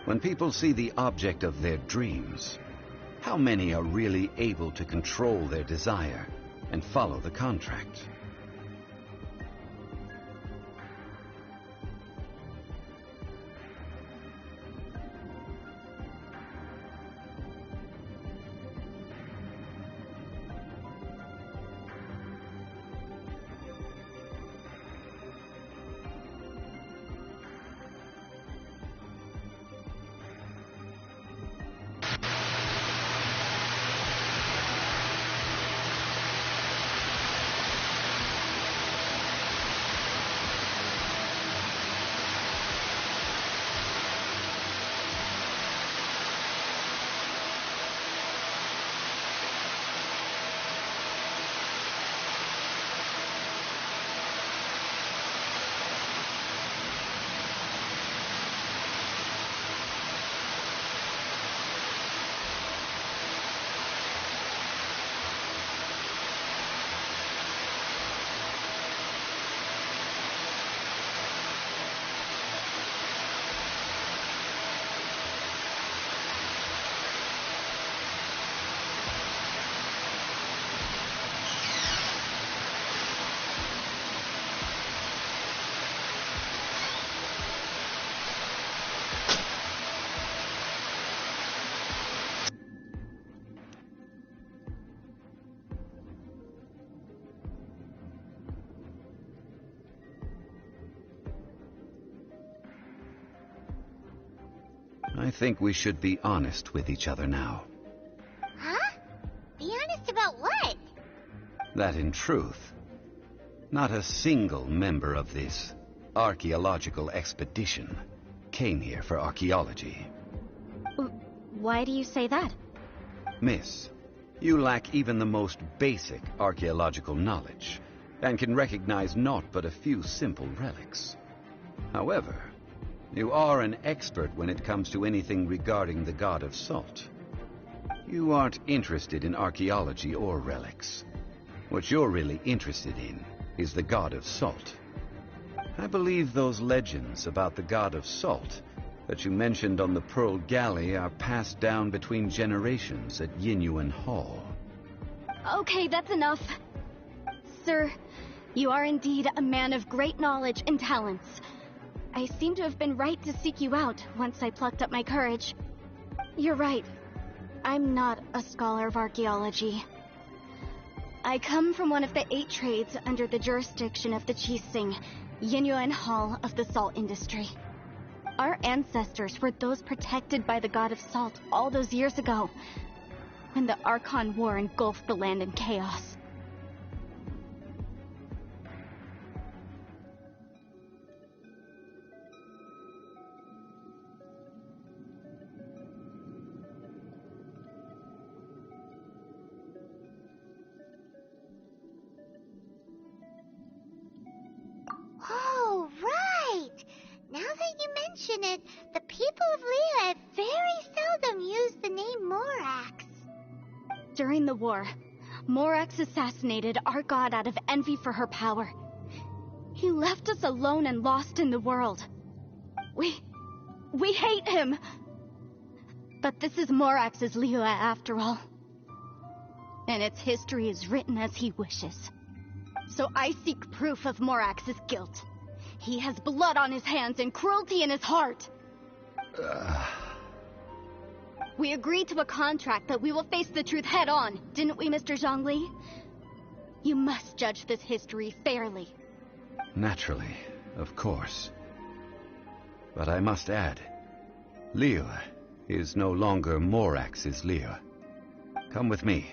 When people see the object of their dreams, how many are really able to control their desire and follow the contract? think we should be honest with each other now. Huh? Be honest about what? That in truth, not a single member of this archaeological expedition came here for archaeology. Why do you say that? Miss, you lack even the most basic archaeological knowledge, and can recognize naught but a few simple relics. However, you are an expert when it comes to anything regarding the god of salt. You aren't interested in archaeology or relics. What you're really interested in is the god of salt. I believe those legends about the god of salt that you mentioned on the Pearl Galley are passed down between generations at Yinyuan Hall. Okay, that's enough. Sir, you are indeed a man of great knowledge and talents. I seem to have been right to seek you out once I plucked up my courage. You're right. I'm not a scholar of archaeology. I come from one of the 8 trades under the jurisdiction of the Qixing, Yinyuan Hall of the salt industry. Our ancestors were those protected by the god of salt all those years ago, when the Archon War engulfed the land in chaos. Oh, right! Now that you mention it, the people of Liyue very seldom use the name Morax. During the war, Morax assassinated our god out of envy for her power. He left us alone and lost in the world. We hate him! But this is Morax's Liyue after all. And its history is written as he wishes. So I seek proof of Morax's guilt. He has blood on his hands and cruelty in his heart. We agreed to a contract that we will face the truth head on, didn't we, Mr. Zhongli? You must judge this history fairly. Naturally, of course. But I must add, Liyue is no longer Morax's Liyue. Come with me.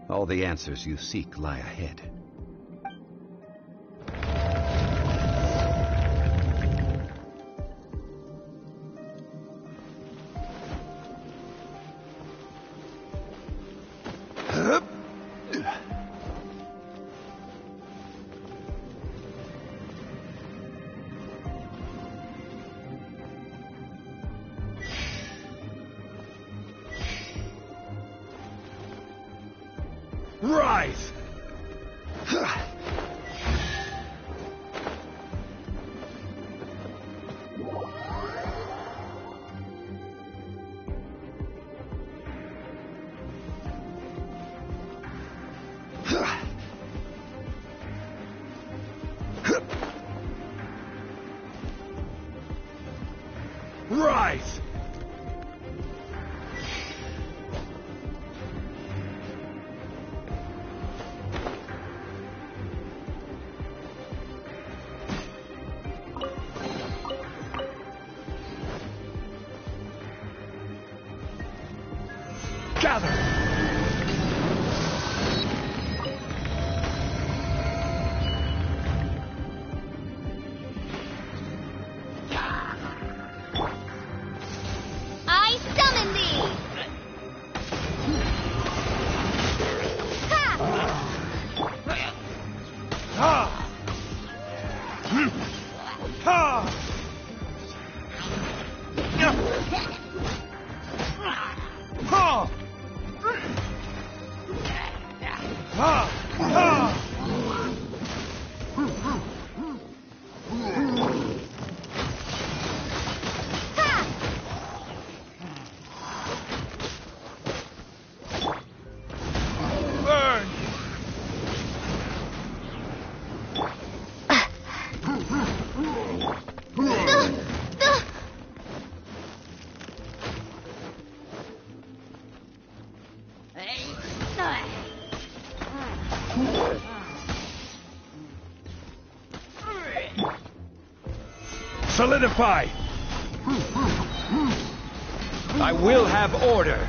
All the answers you seek lie ahead. Rise! Rise! Gather! I summon thee! Ha! Ha! Ha! Ha! Ha! Ha! Burn! Solidify! I will have order.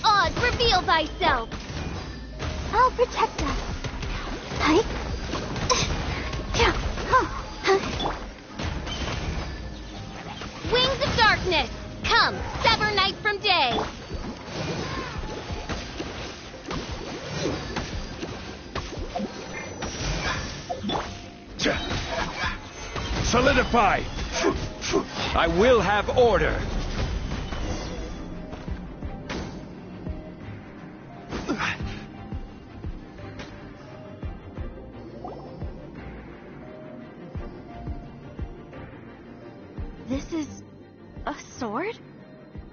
Odd, reveal thyself! I'll protect us. Hi. Wings of darkness! Come, sever night from day! Solidify! I will have order. This is a sword?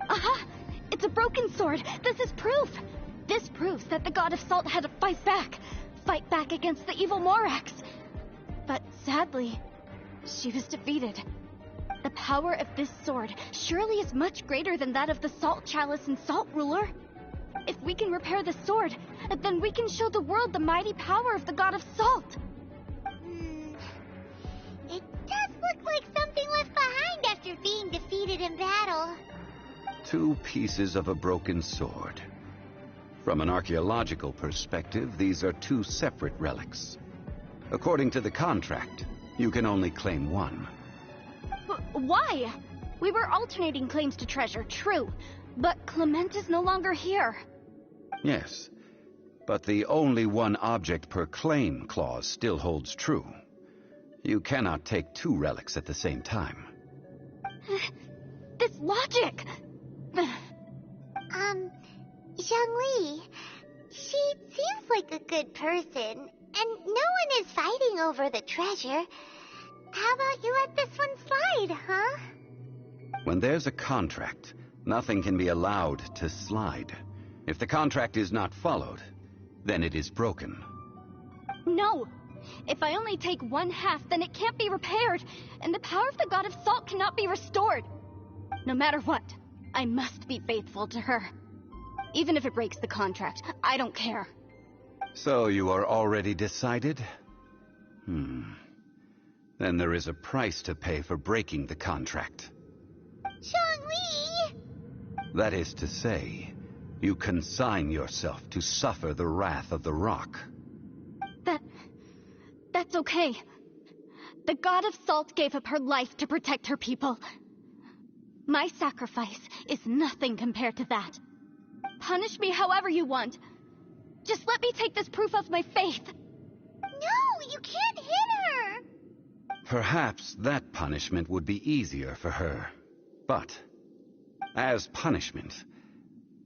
Aha! It's a broken sword! This is proof! This proves that the God of Salt had to fight back. Fight back against the evil Morax. But sadly, she was defeated. The power of this sword surely is much greater than that of the Salt Chalice and Salt Ruler. If we can repair the sword, then we can show the world the mighty power of the God of Salt. It does look like something left behind after being defeated in battle. 2 pieces of a broken sword. From an archaeological perspective, these are 2 separate relics. According to the contract, you can only claim 1. Why? We were alternating claims to treasure, true. But Clement is no longer here. Yes, but the only 1 object per claim clause still holds true. You cannot take 2 relics at the same time. This logic! Zhongli, she seems like a good person, and no one is fighting over the treasure. How about you let this one slide, huh? When there's a contract, nothing can be allowed to slide. If the contract is not followed, then it is broken. No! If I only take 1/2, then it can't be repaired, and the power of the God of Salt cannot be restored. No matter what, I must be faithful to her. Even if it breaks the contract, I don't care. So you are already decided? Then there is a price to pay for breaking the contract. Zhongli! That is to say, you consign yourself to suffer the wrath of the rock. That's okay. The God of Salt gave up her life to protect her people. My sacrifice is nothing compared to that. Punish me however you want. Just let me take this proof of my faith. No, you can't hit her! Perhaps that punishment would be easier for her. But, as punishment,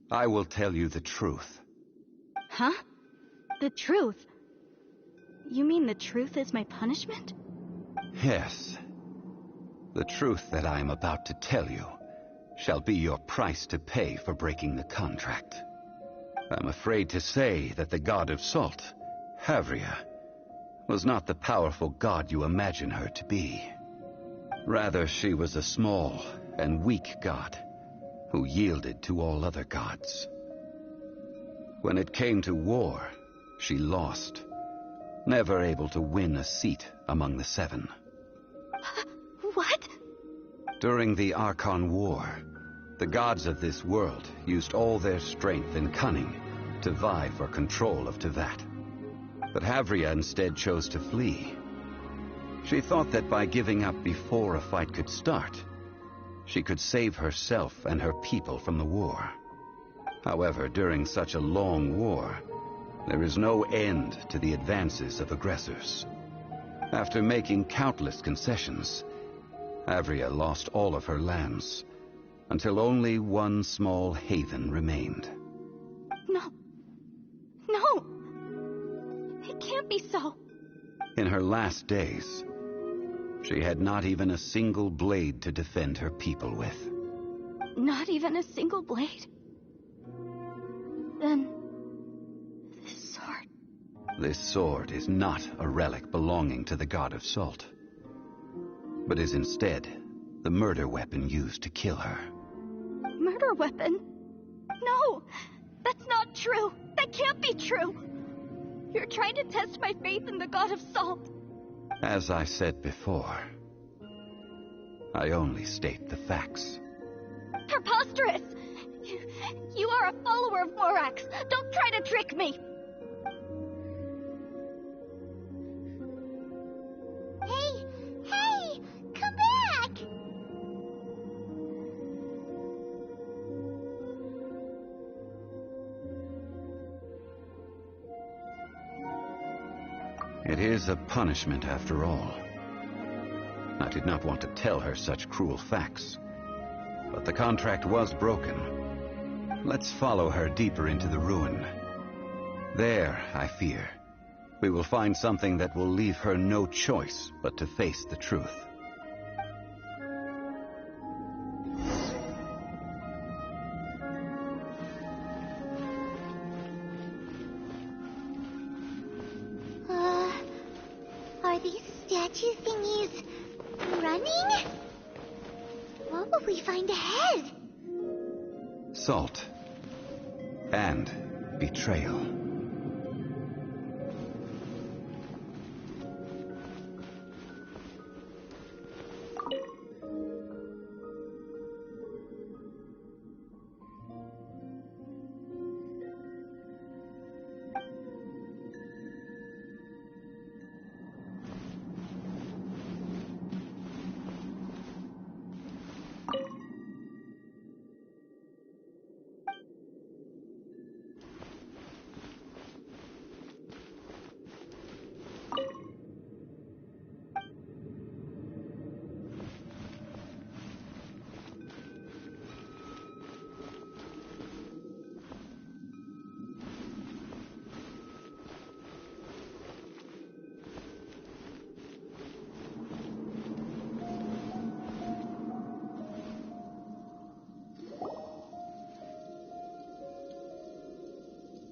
I will tell you the truth. Huh? The truth? You mean the truth is my punishment? Yes. The truth that I am about to tell you shall be your price to pay for breaking the contract. I'm afraid to say that the God of Salt, Havria, was not the powerful god you imagine her to be. Rather, she was a small and weak god who yielded to all other gods. When it came to war, she lost, never able to win a seat among the 7. What? During the Archon War, the gods of this world used all their strength and cunning to vie for control of Tevat. But Havria instead chose to flee. She thought that by giving up before a fight could start, she could save herself and her people from the war. However, during such a long war, there is no end to the advances of aggressors. After making countless concessions, Havria lost all of her lands, until only one small haven remained. No. It can't be so. In her last days, she had not even a single blade to defend her people with. Not even a single blade? Then, this sword... This sword is not a relic belonging to the God of Salt, but is instead the murder weapon used to kill her. Murder weapon? No! That's not true! That can't be true! You're trying to test my faith in the god of salt. As I said before, I only state the facts. Preposterous! You are a follower of Morax. Don't try to trick me! Hey! Hey! Come back! It is a punishment after all. I did not want to tell her such cruel facts, but the contract was broken. Let's follow her deeper into the ruin. There, I fear, we will find something that will leave her no choice but to face the truth. Are these statue thingies running? What will we find ahead? Salt and betrayal.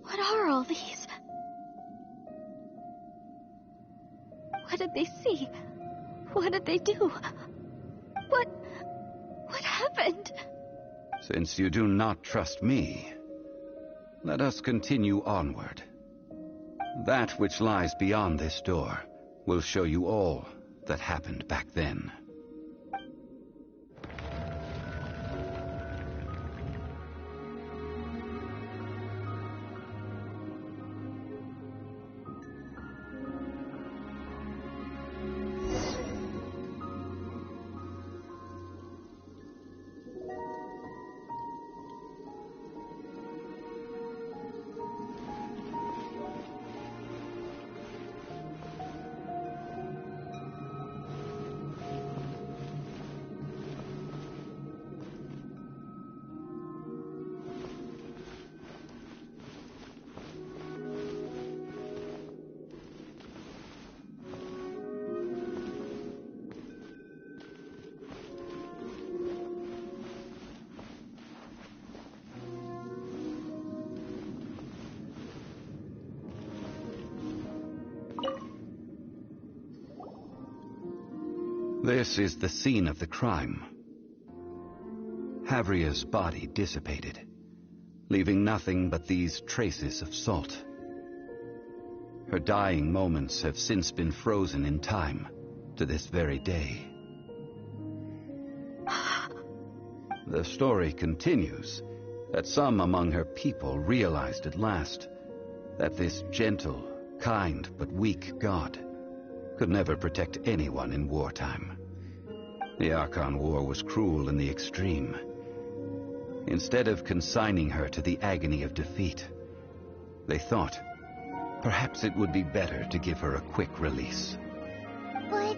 What are all these? What did they see? What did they do? What happened? Since you do not trust me, let us continue onward. That which lies beyond this door will show you all that happened back then. This is the scene of the crime. Havria's body dissipated, leaving nothing but these traces of salt. Her dying moments have since been frozen in time to this very day. The story continues that some among her people realized at last that this gentle, kind, but weak god could never protect anyone in wartime. The Archon War was cruel in the extreme. Instead of consigning her to the agony of defeat, they thought perhaps it would be better to give her a quick release. But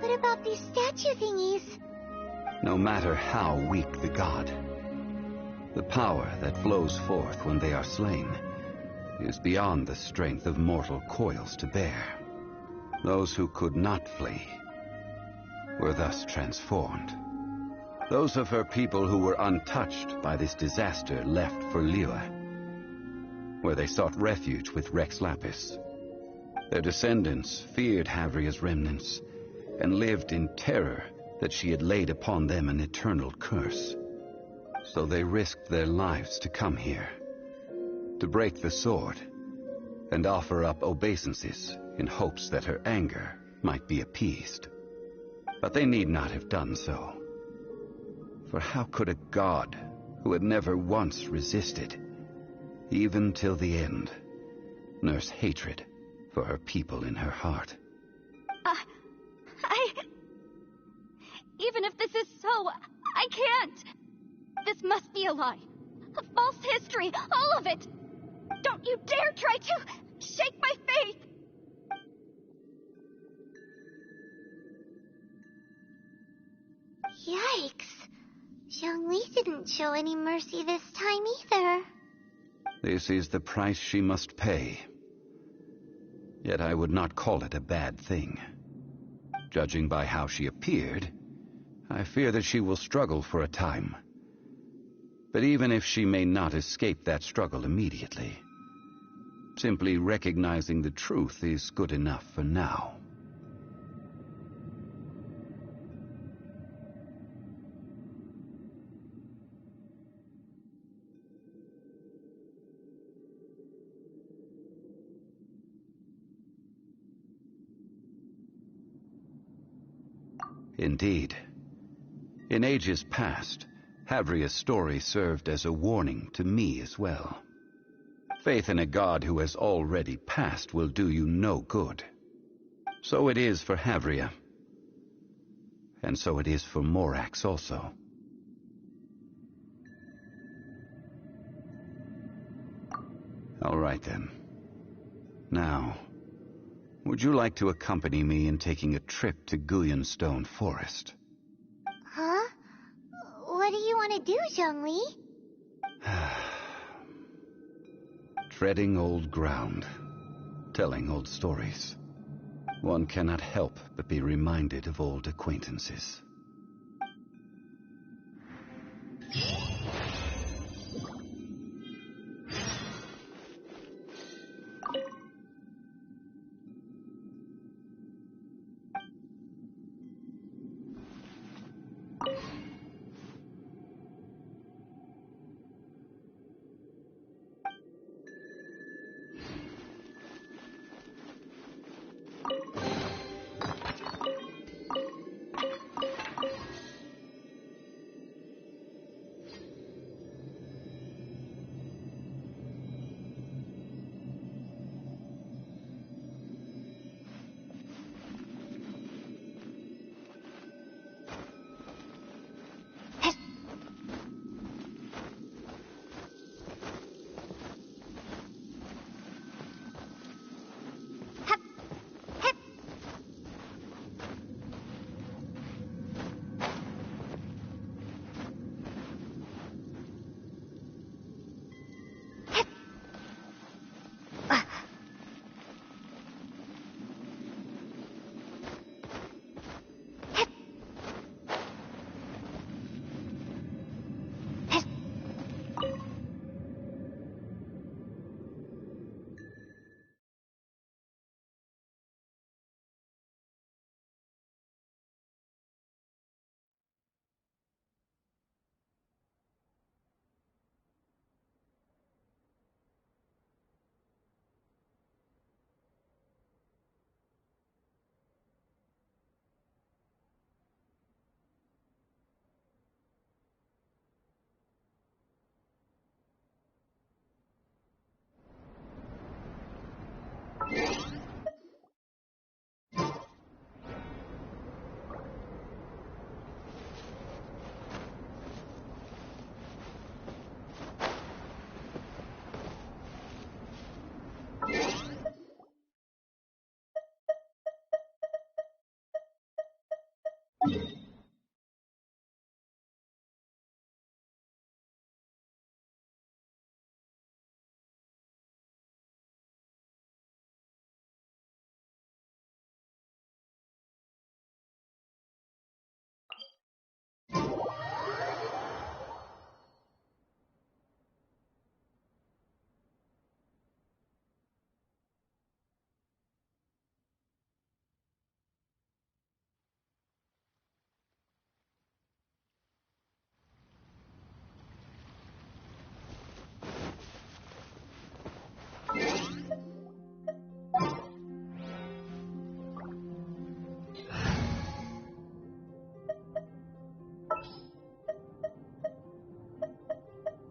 what about these statue thingies? No matter how weak the god, the power that flows forth when they are slain is beyond the strength of mortal coils to bear. Those who could not flee were thus transformed. Those of her people who were untouched by this disaster left for Liyue, where they sought refuge with Rex Lapis. Their descendants feared Havria's remnants and lived in terror that she had laid upon them an eternal curse. So they risked their lives to come here, to break the sword, and offer up obeisances in hopes that her anger might be appeased. But they need not have done so. For how could a god who had never once resisted, even till the end, nurse hatred for her people in her heart? Even if this is so, I can't! This must be a lie. A false history, all of it! Don't you dare try to shake my faith! Yikes. Zhongli didn't show any mercy this time either. This is the price she must pay. Yet I would not call it a bad thing. Judging by how she appeared, I fear that she will struggle for a time. But even if she may not escape that struggle immediately, simply recognizing the truth is good enough for now. Indeed. In ages past, Havria's story served as a warning to me as well. Faith in a god who has already passed will do you no good. So it is for Havria. And so it is for Morax also. All right then. Now, would you like to accompany me in taking a trip to Guyonstone Forest? Huh? What do you want to do, Zhongli? Treading old ground, telling old stories. One cannot help but be reminded of old acquaintances.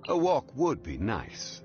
A walk would be nice.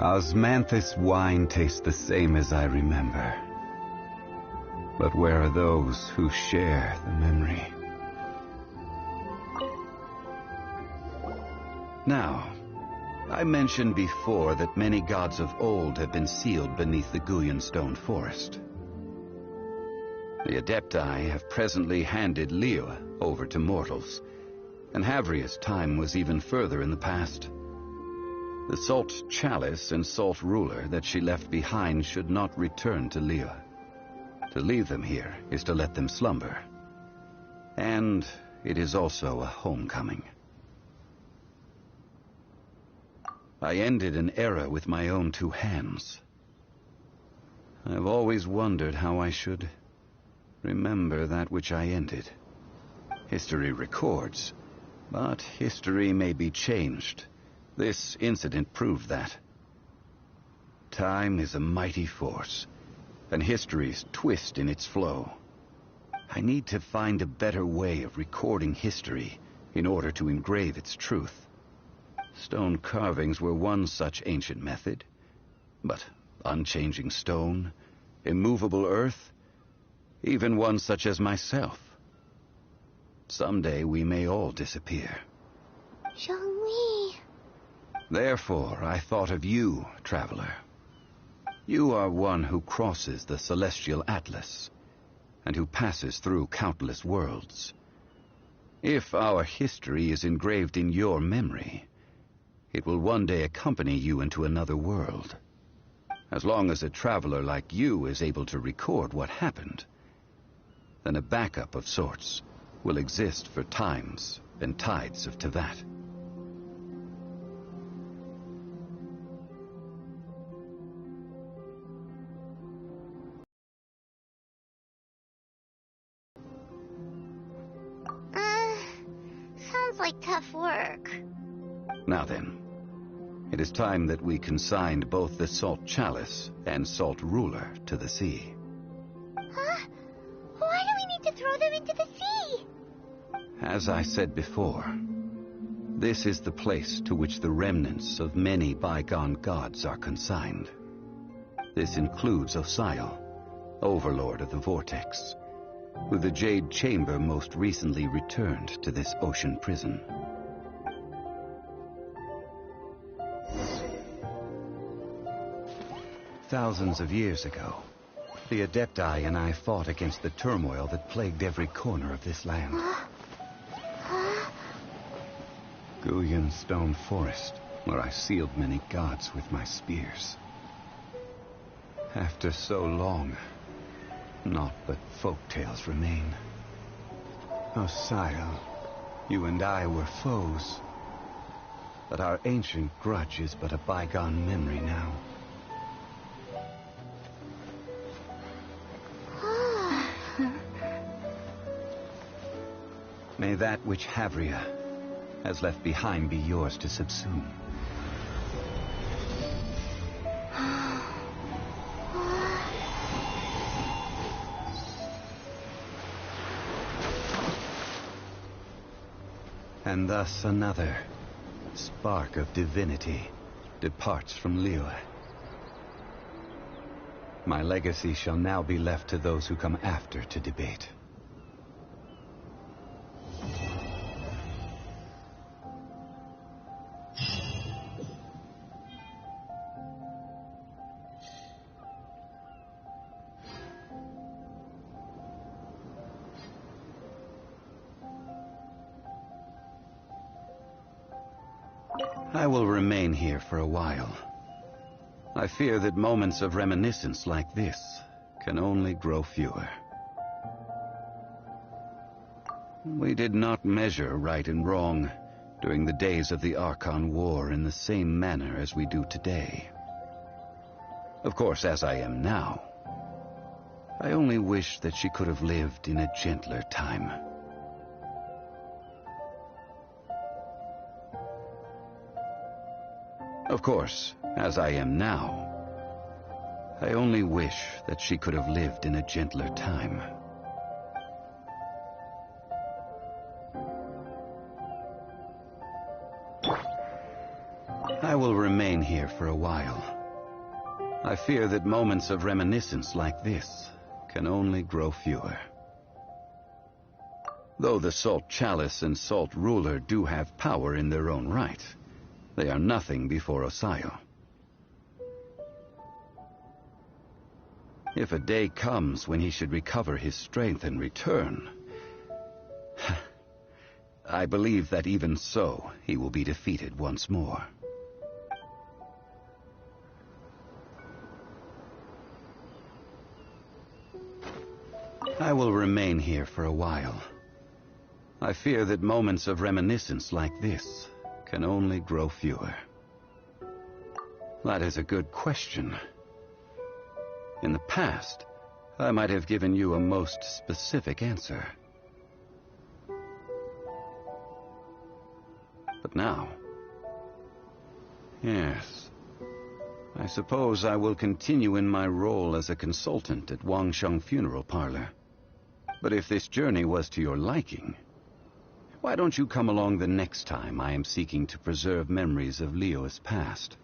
Osmanthus wine tastes the same as I remember. But where are those who share the memory? Now, I mentioned before that many gods of old have been sealed beneath the Guyan stone forest. The Adepti have presently handed Liyue over to mortals, and Havria's time was even further in the past. The Salt Chalice and Salt Ruler that she left behind should not return to Liyue. To leave them here is to let them slumber. And it is also a homecoming. I ended an era with my own two hands. I've always wondered how I should remember that which I ended. History records, but history may be changed. This incident proved that. Time is a mighty force, and history's twist in its flow. I need to find a better way of recording history in order to engrave its truth. Stone carvings were one such ancient method, but unchanging stone, immovable earth, even one such as myself. Someday we may all disappear. Zhongli. Therefore, I thought of you, traveler. You are one who crosses the celestial atlas, and who passes through countless worlds. If our history is engraved in your memory, it will one day accompany you into another world. As long as a traveler like you is able to record what happened, then a backup of sorts will exist for times and tides of Teyvat. Sounds like tough work. Now then, it is time that we consigned both the Salt Chalice and Salt Ruler to the sea. Huh? Why do we need to throw them into the sea? As I said before, this is the place to which the remnants of many bygone gods are consigned. This includes Osial, Overlord of the Vortex, who the Jade Chamber most recently returned to this ocean prison. Thousands of years ago, the Adepti and I fought against the turmoil that plagued every corner of this land. Guyan Stone Forest, where I sealed many gods with my spears. After so long, naught but folk tales remain. Osial, you and I were foes, but our ancient grudge is but a bygone memory now. May that which Havria has left behind be yours to subsume. And thus another spark of divinity departs from Liyue. My legacy shall now be left to those who come after to debate. I will remain here for a while. I fear that moments of reminiscence like this can only grow fewer. We did not measure right and wrong during the days of the Archon War in the same manner as we do today. Of course, as I am now, I only wish that she could have lived in a gentler time. Of course, as I am now, I only wish that she could have lived in a gentler time. I will remain here for a while. I fear that moments of reminiscence like this can only grow fewer. Though the Salt Chalice and Salt Ruler do have power in their own right, they are nothing before Osayo. If a day comes when he should recover his strength and return, I believe that even so, he will be defeated once more. I will remain here for a while. I fear that moments of reminiscence like this can only grow fewer. That is a good question. In the past, I might have given you a most specific answer. But now... yes. I suppose I will continue in my role as a consultant at Wangsheng Funeral Parlor. But if this journey was to your liking, why don't you come along the next time I am seeking to preserve memories of Liyue's past?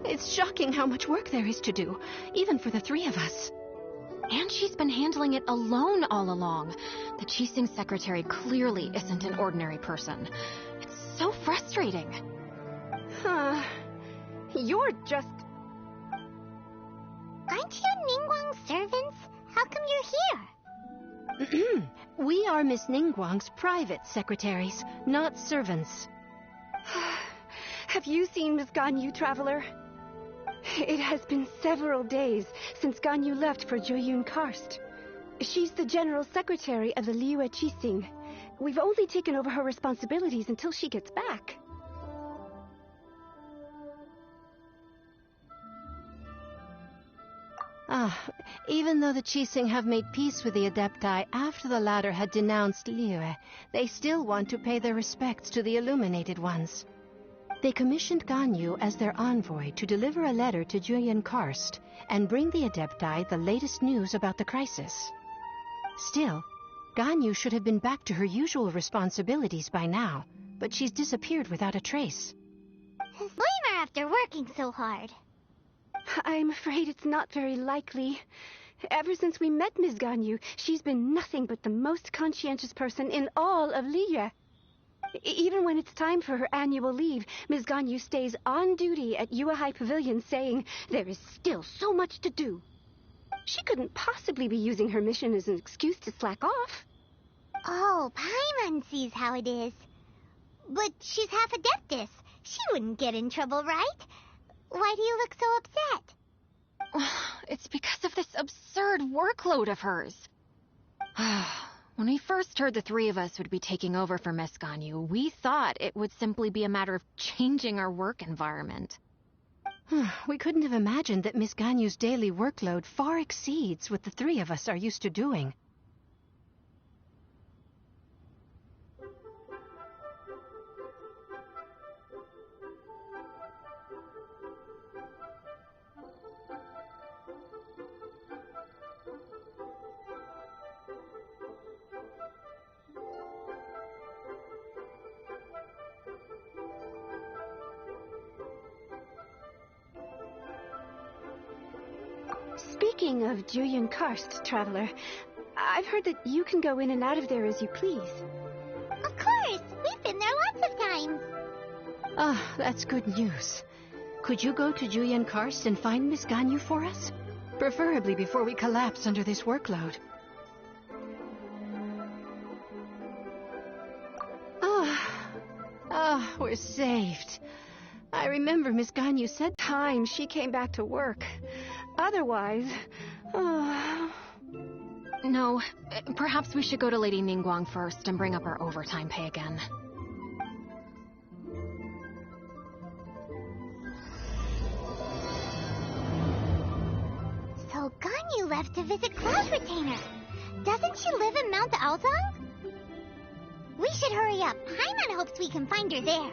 It's shocking how much work there is to do, even for the three of us. And she's been handling it alone all along. The Qixing secretary clearly isn't an ordinary person. It's so frustrating. You're just... Aren't you Ningguang's servants? How come you're here? We are Miss Ningguang's private secretaries, not servants. Have you seen Miss Ganyu, Traveler? It has been several days since Ganyu left for Jueyun Karst. She's the general secretary of the Liyue Qixing. We've only taken over her responsibilities until she gets back. Even though the Qixing have made peace with the Adepti after the latter had denounced Liyue, they still want to pay their respects to the Illuminated Ones. They commissioned Ganyu as their envoy to deliver a letter to Jueyun Karst and bring the Adepti the latest news about the crisis. Still, Ganyu should have been back to her usual responsibilities by now, but she's disappeared without a trace. Blame her after working so hard. I'm afraid it's not very likely. Ever since we met Ms. Ganyu, she's been nothing but the most conscientious person in all of Liyue. Even when it's time for her annual leave, Ms. Ganyu stays on duty at Yue High Pavilion saying there is still so much to do. She couldn't possibly be using her mission as an excuse to slack off. Oh, Paimon sees how it is. But she's half Adeptus. She wouldn't get in trouble, right? Why do you look so upset? It's because of this absurd workload of hers. When we first heard the three of us would be taking over for Miss Ganyu, we thought it would simply be a matter of changing our work environment. We couldn't have imagined that Miss Ganyu's daily workload far exceeds what the three of us are used to doing. Speaking of Jueyun Karst, Traveler, I've heard that you can go in and out of there as you please. Of course! We've been there lots of times! That's good news. Could you go to Jueyun Karst and find Miss Ganyu for us? Preferably before we collapse under this workload. We're saved. I remember Miss Ganyu said time she came back to work. Otherwise... No, perhaps we should go to Lady Ningguang first and bring up our overtime pay again. So Ganyu left to visit Cloud Retainer. Doesn't she live in Mount Aozong? We should hurry up. Paimon hopes we can find her there.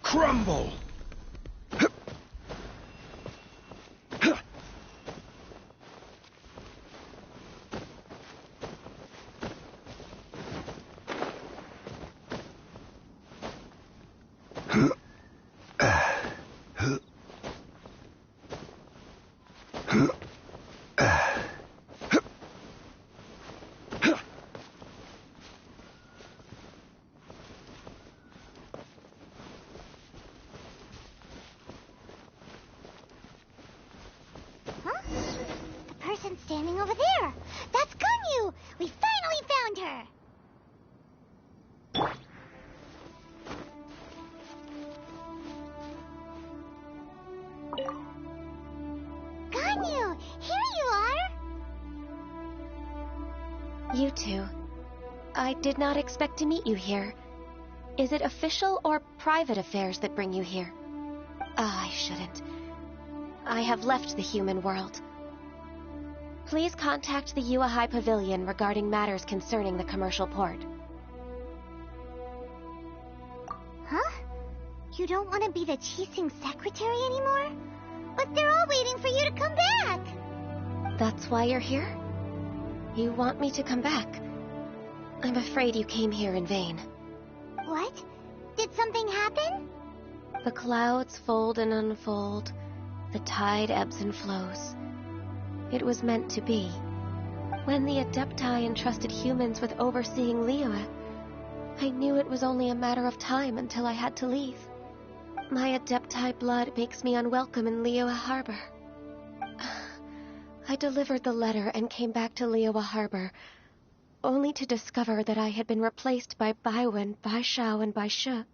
Crumble! Standing over there. That's Ganyu! We finally found her! Ganyu! Here you are! You two. I did not expect to meet you here. Is it official or private affairs that bring you here? I shouldn't. I have left the human world. Please contact the Yua High Pavilion regarding matters concerning the commercial port. Huh? You don't want to be the Qixing secretary anymore? But they're all waiting for you to come back! That's why you're here? You want me to come back? I'm afraid you came here in vain. What? Did something happen? The clouds fold and unfold. The tide ebbs and flows. It was meant to be. When the Adepti entrusted humans with overseeing Liyue, I knew it was only a matter of time until I had to leave. My Adepti blood makes me unwelcome in Liyue Harbor. I delivered the letter and came back to Liyue Harbor, only to discover that I had been replaced by Baiwen, Baishao, and Baishe.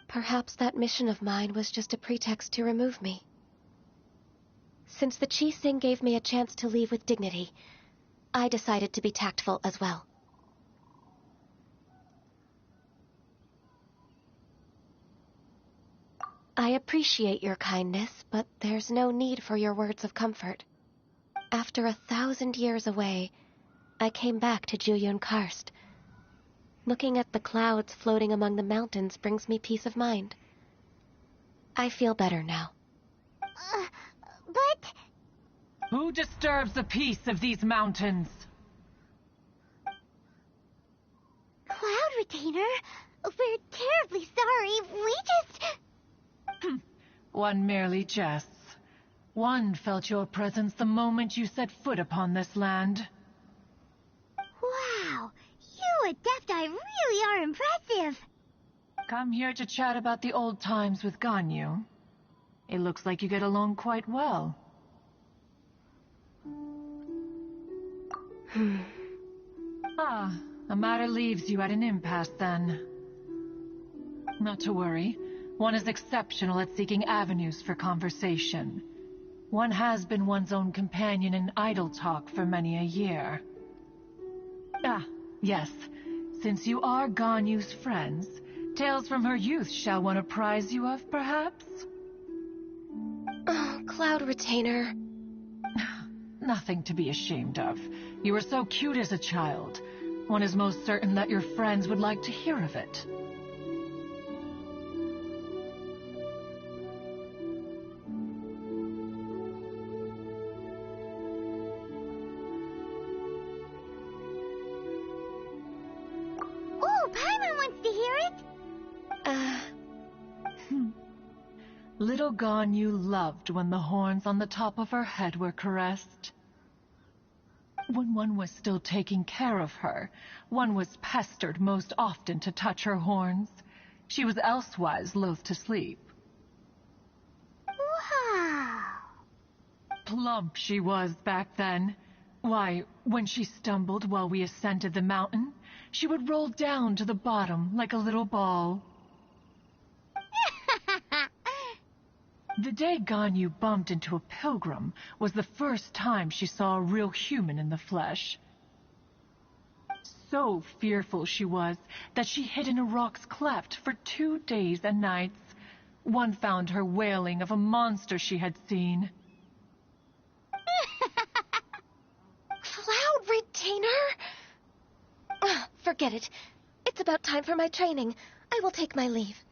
Perhaps that mission of mine was just a pretext to remove me. Since the Qixing gave me a chance to leave with dignity, I decided to be tactful as well. I appreciate your kindness, but there's no need for your words of comfort. After 1,000 years away, I came back to Jueyun Karst. Looking at the clouds floating among the mountains brings me peace of mind. I feel better now. But... Who disturbs the peace of these mountains? Cloud Retainer, we're terribly sorry. We just... One merely jests. One felt your presence the moment you set foot upon this land. Wow, you Adepti really are impressive. Come here to chat about the old times with Ganyu. It looks like you get along quite well. Ah, a matter leaves you at an impasse then. Not to worry. One is exceptional at seeking avenues for conversation. One has been one's own companion in idle talk for many a year. Ah, yes. Since you are Ganyu's friends, tales from her youth shall one apprise you of, perhaps? Oh, Cloud Retainer. Nothing to be ashamed of. You were so cute as a child. One is most certain that your friends would like to hear of it. Oh, Paimon wants to hear it! Little Ganyu loved when the horns on the top of her head were caressed. When one was still taking care of her, one was pestered most often to touch her horns. She was elsewise loath to sleep. Wow. Plump she was back then. Why, when she stumbled while we ascended the mountain, she would roll down to the bottom like a little ball. The day Ganyu bumped into a pilgrim was the first time she saw a real human in the flesh. So fearful she was that she hid in a rock's cleft for 2 days and nights. One found her wailing of a monster she had seen. Cloud Retainer? Forget it. It's about time for my training. I will take my leave.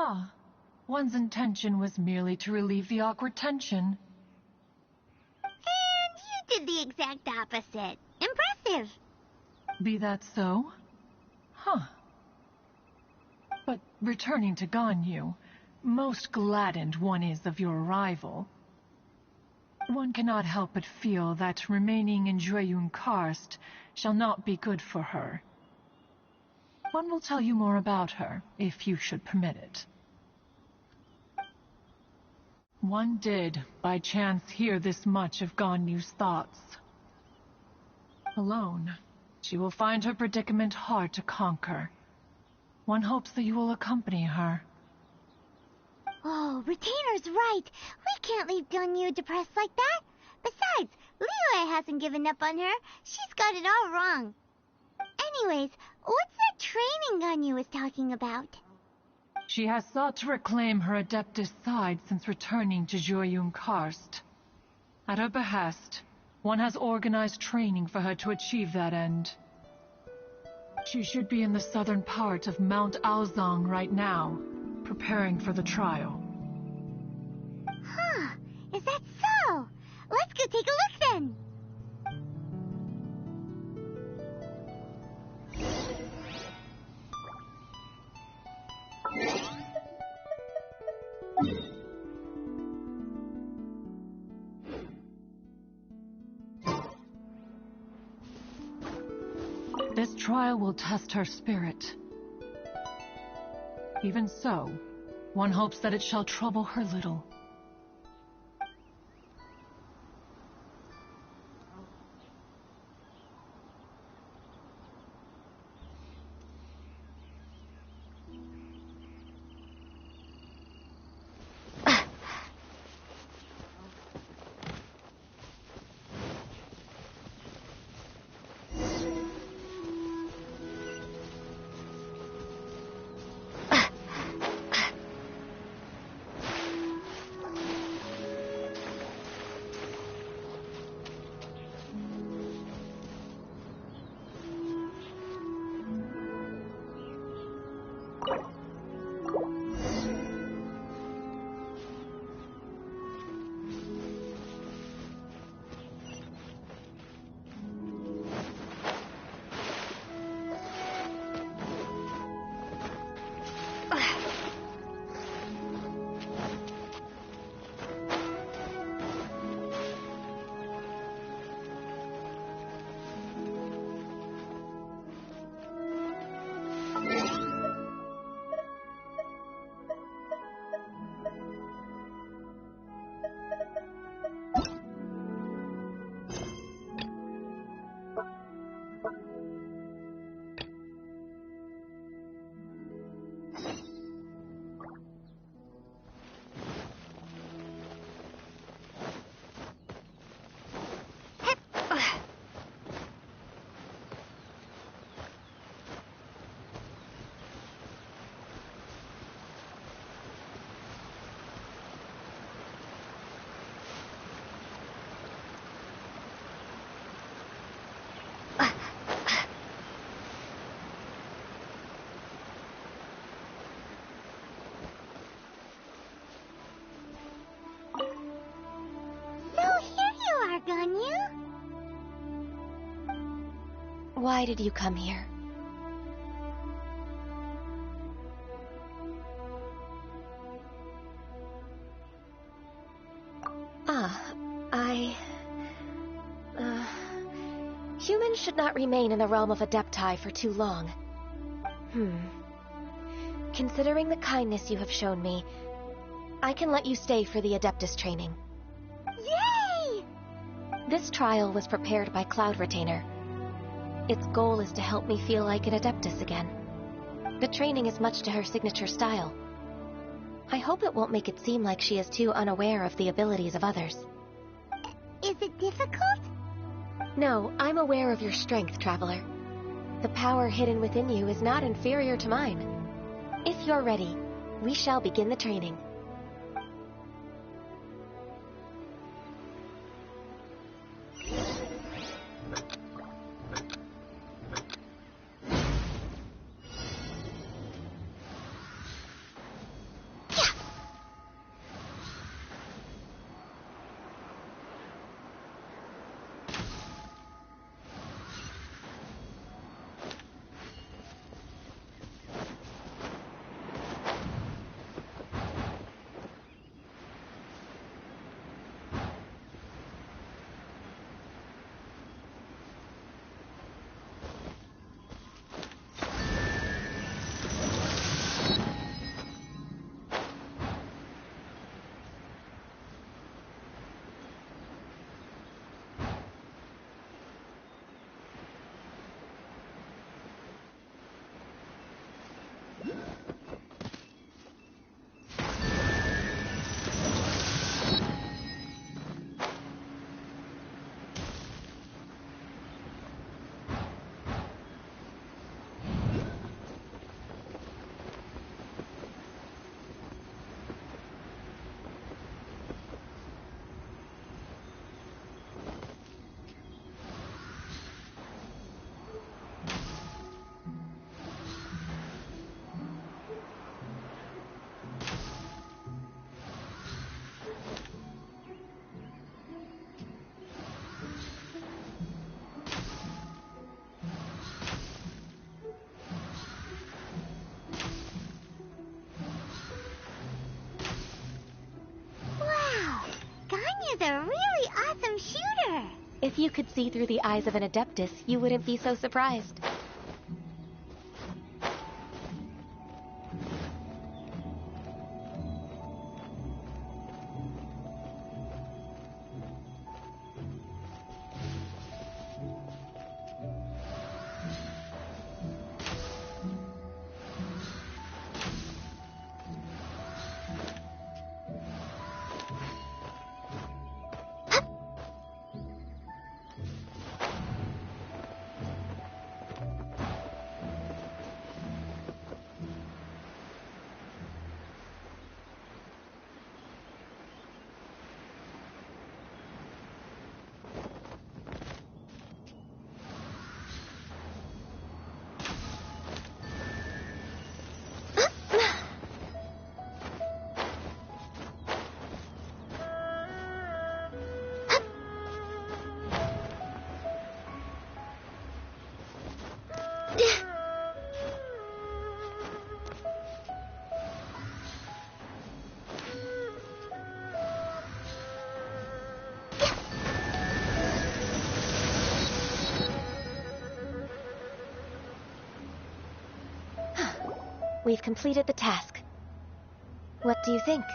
Ah, one's intention was merely to relieve the awkward tension. And you did the exact opposite. Impressive. Be that so? Huh. But returning to Ganyu, most gladdened one is of your arrival. One cannot help but feel that remaining in Jueyun Karst shall not be good for her. One will tell you more about her, if you should permit it. One did, by chance, hear this much of Ganyu's thoughts. Alone, she will find her predicament hard to conquer. One hopes that you will accompany her. Oh, Retainer's right. We can't leave Ganyu depressed like that. Besides, Liyue hasn't given up on her. She's got it all wrong. Anyways, what's that training Ganyu was talking about? She has sought to reclaim her Adeptus side since returning to Jueyun Karst. At her behest, one has organized training for her to achieve that end. She should be in the southern part of Mount Aozang right now, preparing for the trial. Huh, is that so? Let's go take a look then. This trial will test her spirit. Even so, one hopes that it shall trouble her little. Why did you come here? Humans should not remain in the realm of Adepti for too long. Considering the kindness you have shown me, I can let you stay for the Adeptus training. Yay! This trial was prepared by Cloud Retainer. Its goal is to help me feel like an Adeptus again. The training is much to her signature style. I hope it won't make it seem like she is too unaware of the abilities of others. Is it difficult? No, I'm aware of your strength, Traveler. The power hidden within you is not inferior to mine. If you're ready, we shall begin the training. Is a really awesome shooter. If you could see through the eyes of an Adeptus, you wouldn't be so surprised. We've completed the task. What do you think?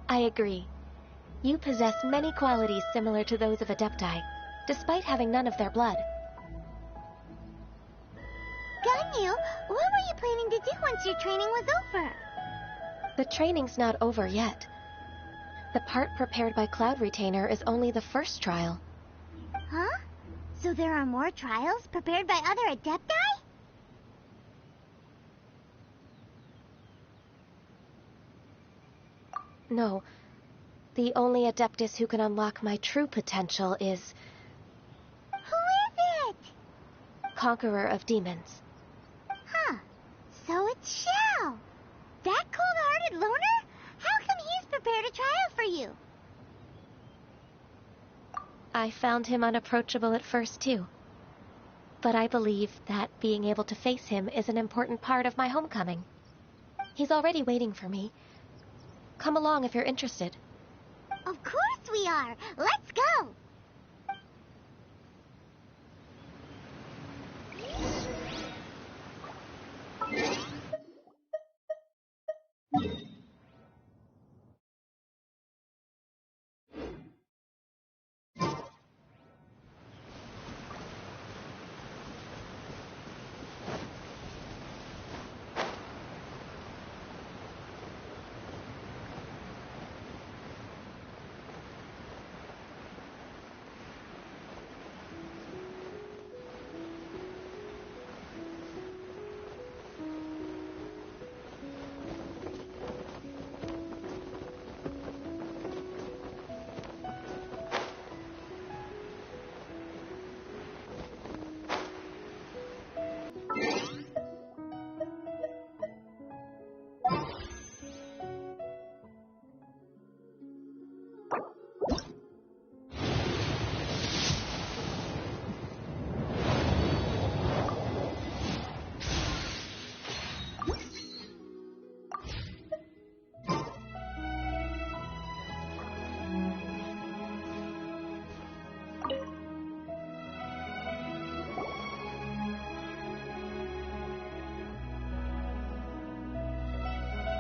I agree. You possess many qualities similar to those of Adepti, despite having none of their blood. Ganyu, what were you planning to do once your training was over? The training's not over yet. The part prepared by Cloud Retainer is only the first trial. Huh? So there are more trials prepared by other Adepti? No. The only Adeptus who can unlock my true potential is... Who is it? Conqueror of Demons. Huh. So it's Xiao. That cold-hearted loner? How come he's prepared a trial for you? I found him unapproachable at first, too. But I believe that being able to face him is an important part of my homecoming. He's already waiting for me. Come along if you're interested. Of course we are! Let's go!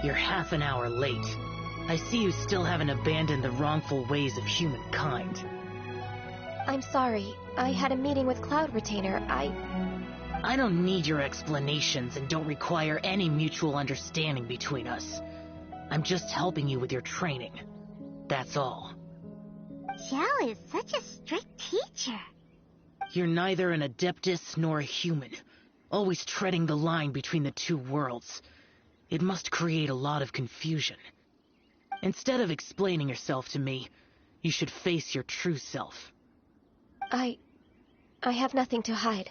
You're half an hour late. I see you still haven't abandoned the wrongful ways of humankind. I'm sorry. I had a meeting with Cloud Retainer. I don't need your explanations and don't require any mutual understanding between us. I'm just helping you with your training. That's all. Xiao is such a strict teacher. You're neither an Adeptus nor a human, always treading the line between the two worlds. It must create a lot of confusion. Instead of explaining yourself to me, you should face your true self. I have nothing to hide.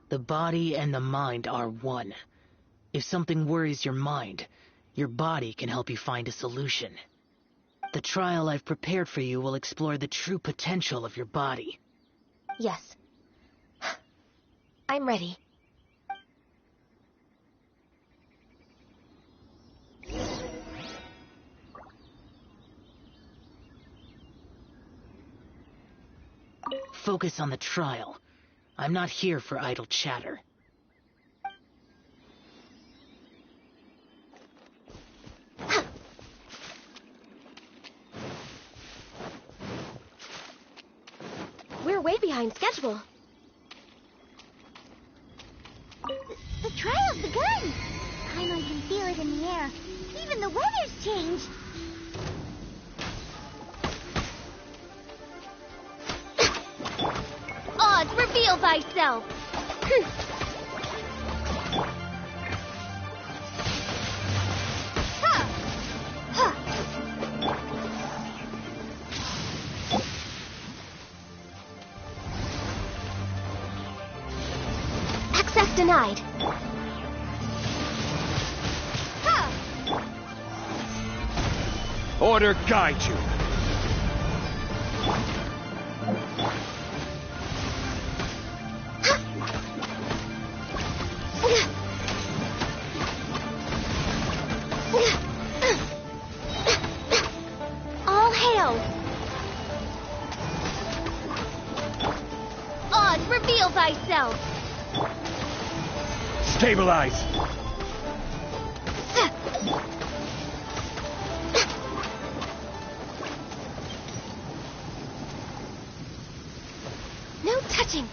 The body and the mind are one. If something worries your mind, your body can help you find a solution. The trial I've prepared for you will explore the true potential of your body. Yes. I'm ready. Focus on the trial. I'm not here for idle chatter. We're way behind schedule. The trial's begun! Paimon can feel it in the air. Even the weather's changed. Oz, reveal thyself! Access denied. Order guide you. All hail! Oz, reveal thyself! Stabilize. No touching.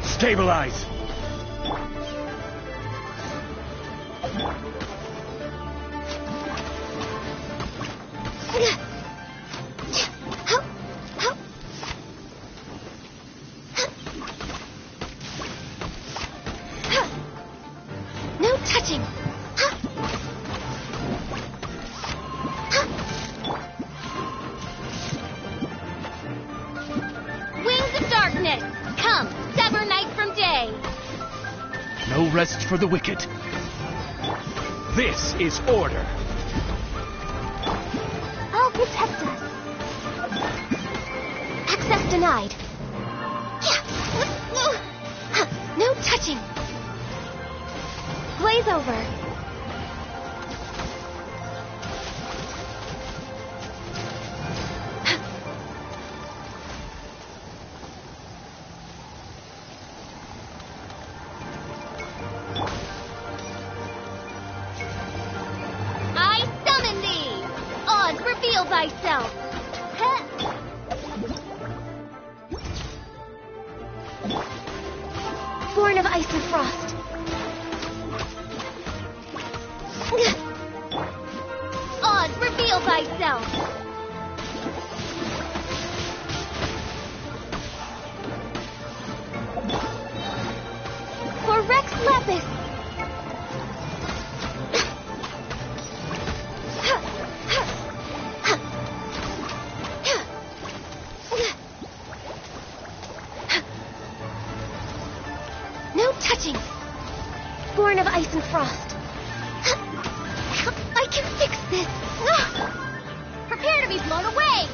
Stabilize. No rest for the wicked. This is order. I'll protect us. Access denied. No touching. Blaze over. I summon thee! Oz, reveal thyself! Born of ice and frost. Oz, reveal thyself! For Rex Lapis! No touching! Born of ice and frost. I can fix this! Prepare to be blown away!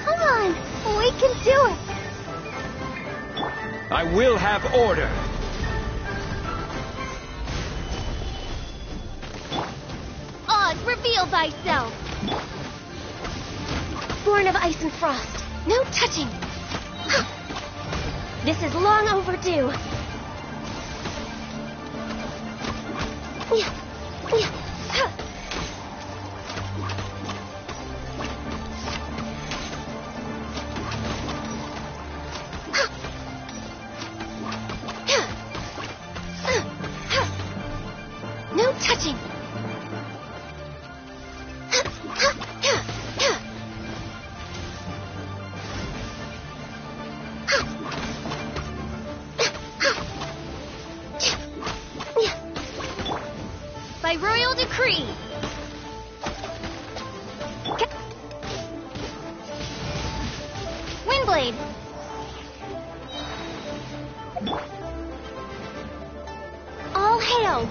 Come on, we can do it! I will have order. Oz, reveal thyself! Born of ice and frost. No touching! This is long overdue. No touching! By royal decree! Windblade! All hail!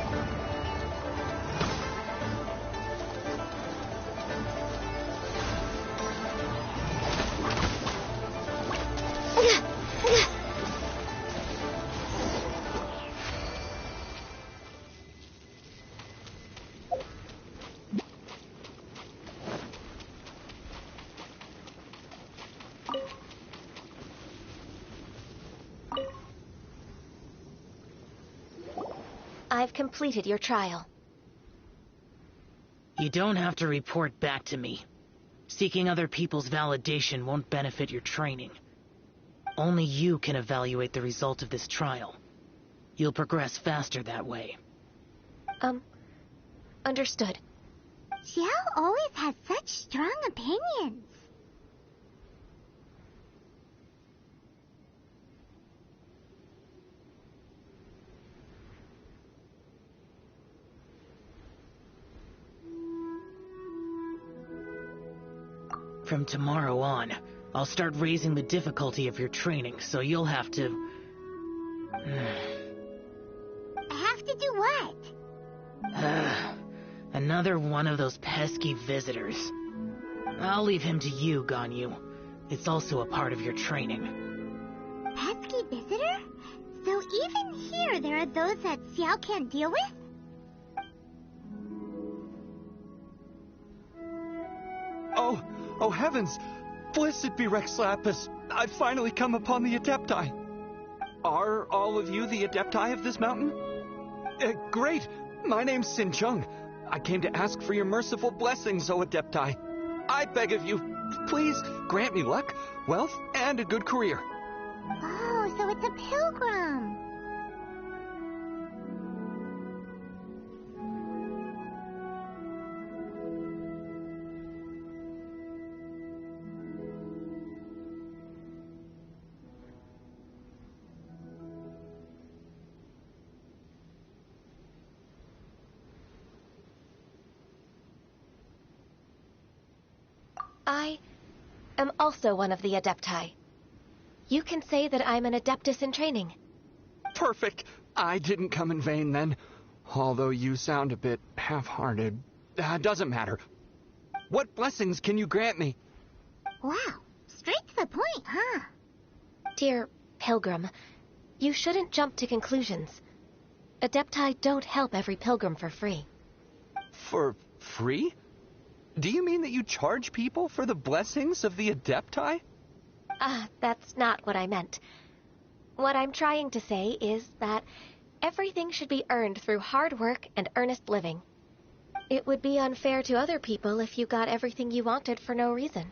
I've completed your trial. You don't have to report back to me. Seeking other people's validation won't benefit your training. Only you can evaluate the result of this trial. You'll progress faster that way. Understood. Xiao always has such strong opinions. From tomorrow on, I'll start raising the difficulty of your training, so you'll have to... Have to do what? Another one of those pesky visitors. I'll leave him to you, Ganyu. It's also a part of your training. Pesky visitor? So even here there are those that Xiao can't deal with? Oh heavens! Blessed be Rex Lapis! I've finally come upon the Adepti. Are all of you the Adepti of this mountain? Great! My name's Sin Chung. I came to ask for your merciful blessings, O Adepti. I beg of you, please grant me luck, wealth, and a good career. Oh, so it's a pilgrim. I am also one of the Adepti. You can say that I'm an Adeptus in training. Perfect. I didn't come in vain then. Although you sound a bit half-hearted. Doesn't matter. What blessings can you grant me? Wow, straight to the point, huh? Dear Pilgrim, you shouldn't jump to conclusions. Adepti don't help every pilgrim for free. For free? Do you mean that you charge people for the blessings of the Adepti? That's not what I meant. What I'm trying to say is that everything should be earned through hard work and earnest living. It would be unfair to other people if you got everything you wanted for no reason.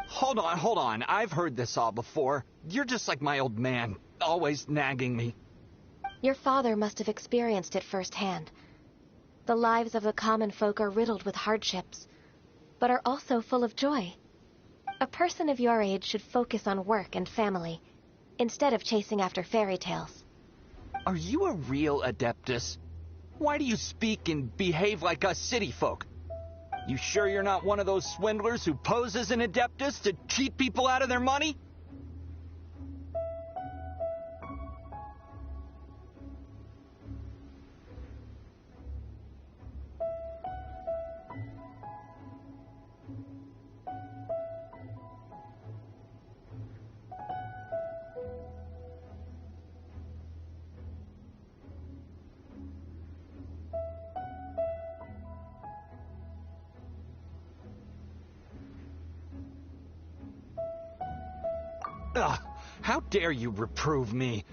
Hold on. I've heard this all before. You're just like my old man, always nagging me. Your father must have experienced it firsthand. The lives of the common folk are riddled with hardships, but are also full of joy. A person of your age should focus on work and family, instead of chasing after fairy tales. Are you a real Adeptus? Why do you speak and behave like us city folk? You sure you're not one of those swindlers who pose as an Adeptus to cheat people out of their money? Ugh, how dare you reprove me?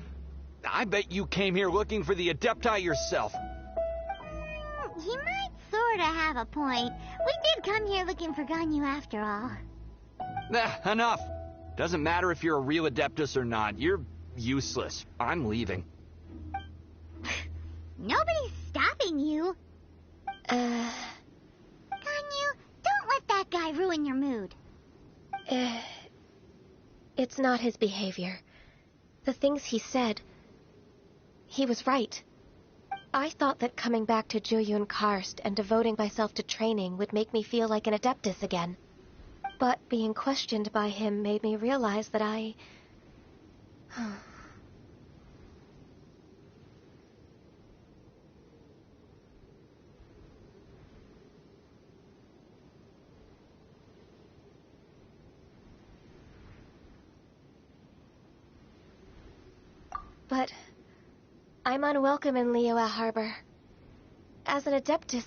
I bet you came here looking for the Adepti yourself. He might sorta have a point. We did come here looking for Ganyu after all. Enough. Doesn't matter if you're a real Adeptus or not. You're useless. I'm leaving. Nobody's stopping you. Ganyu, don't let that guy ruin your mood. It's not his behavior. The things he said, he was right. I thought that coming back to Jueyun Karst and devoting myself to training would make me feel like an Adeptus again. But being questioned by him made me realize that I... But I'm unwelcome in Liyue Harbor. As an Adeptus,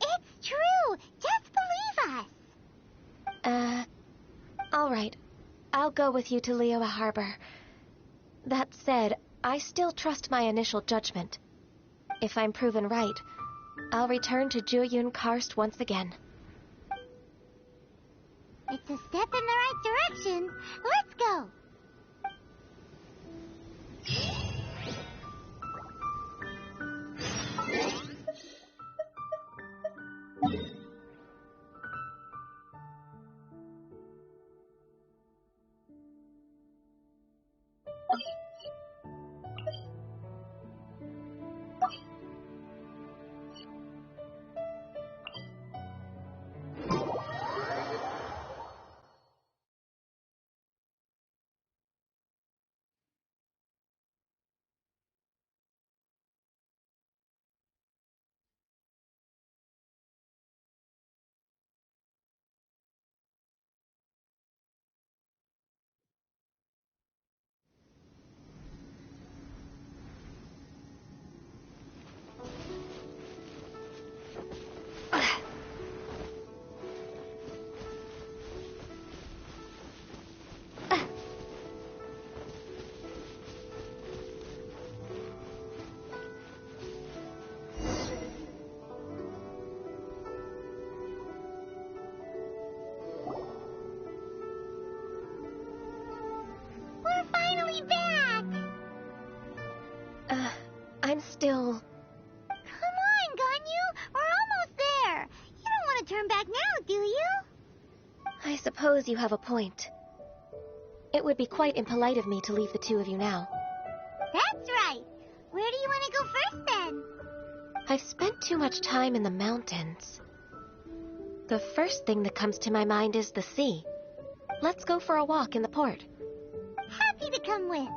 It's true! Just believe us! All right. I'll go with you to Liyue Harbor. That said, I still trust my initial judgment. If I'm proven right, I'll return to Jueyun Karst once again. It's a step in the right direction. Let's go! I'm still... Come on, Ganyu! We're almost there! You don't want to turn back now, do you? I suppose you have a point. It would be quite impolite of me to leave the two of you now. That's right. Where do you want to go first, then? I've spent too much time in the mountains. The first thing that comes to my mind is the sea. Let's go for a walk in the port. Happy to come with.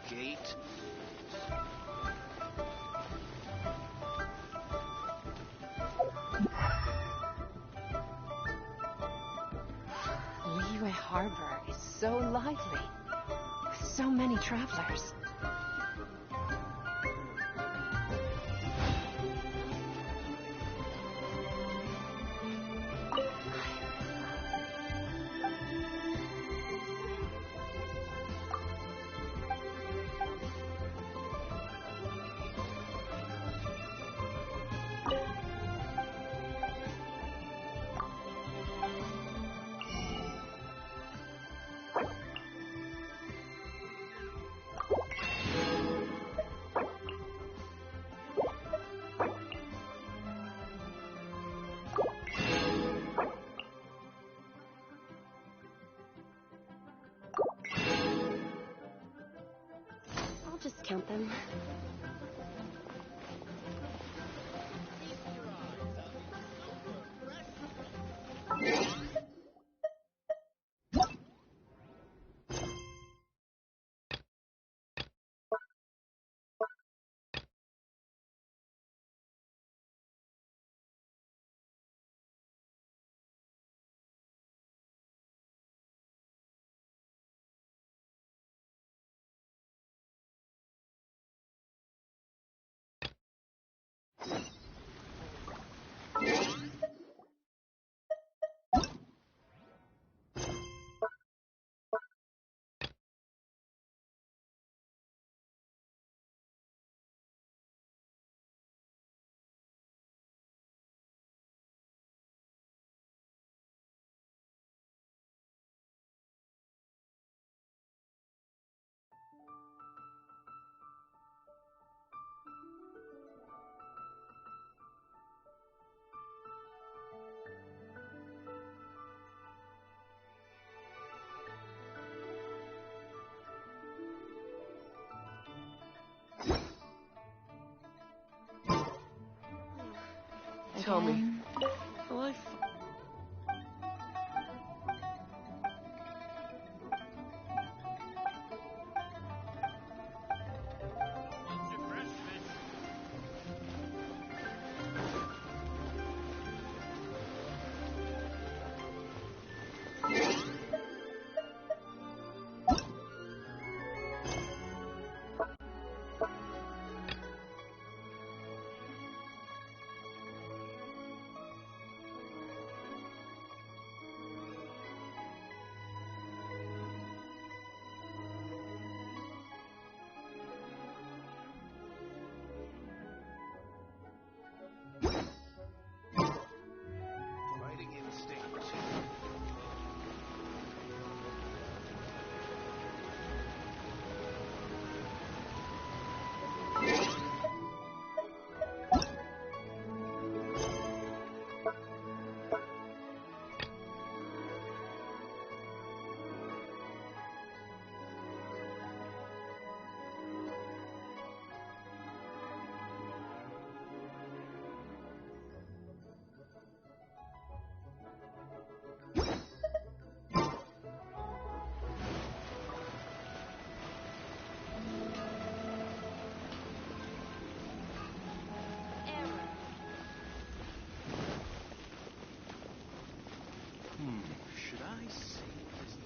Gate. Liyue Harbor is so lively, with so many travelers. Just count them. tell me. Will I Fighting instinct. Should I save this?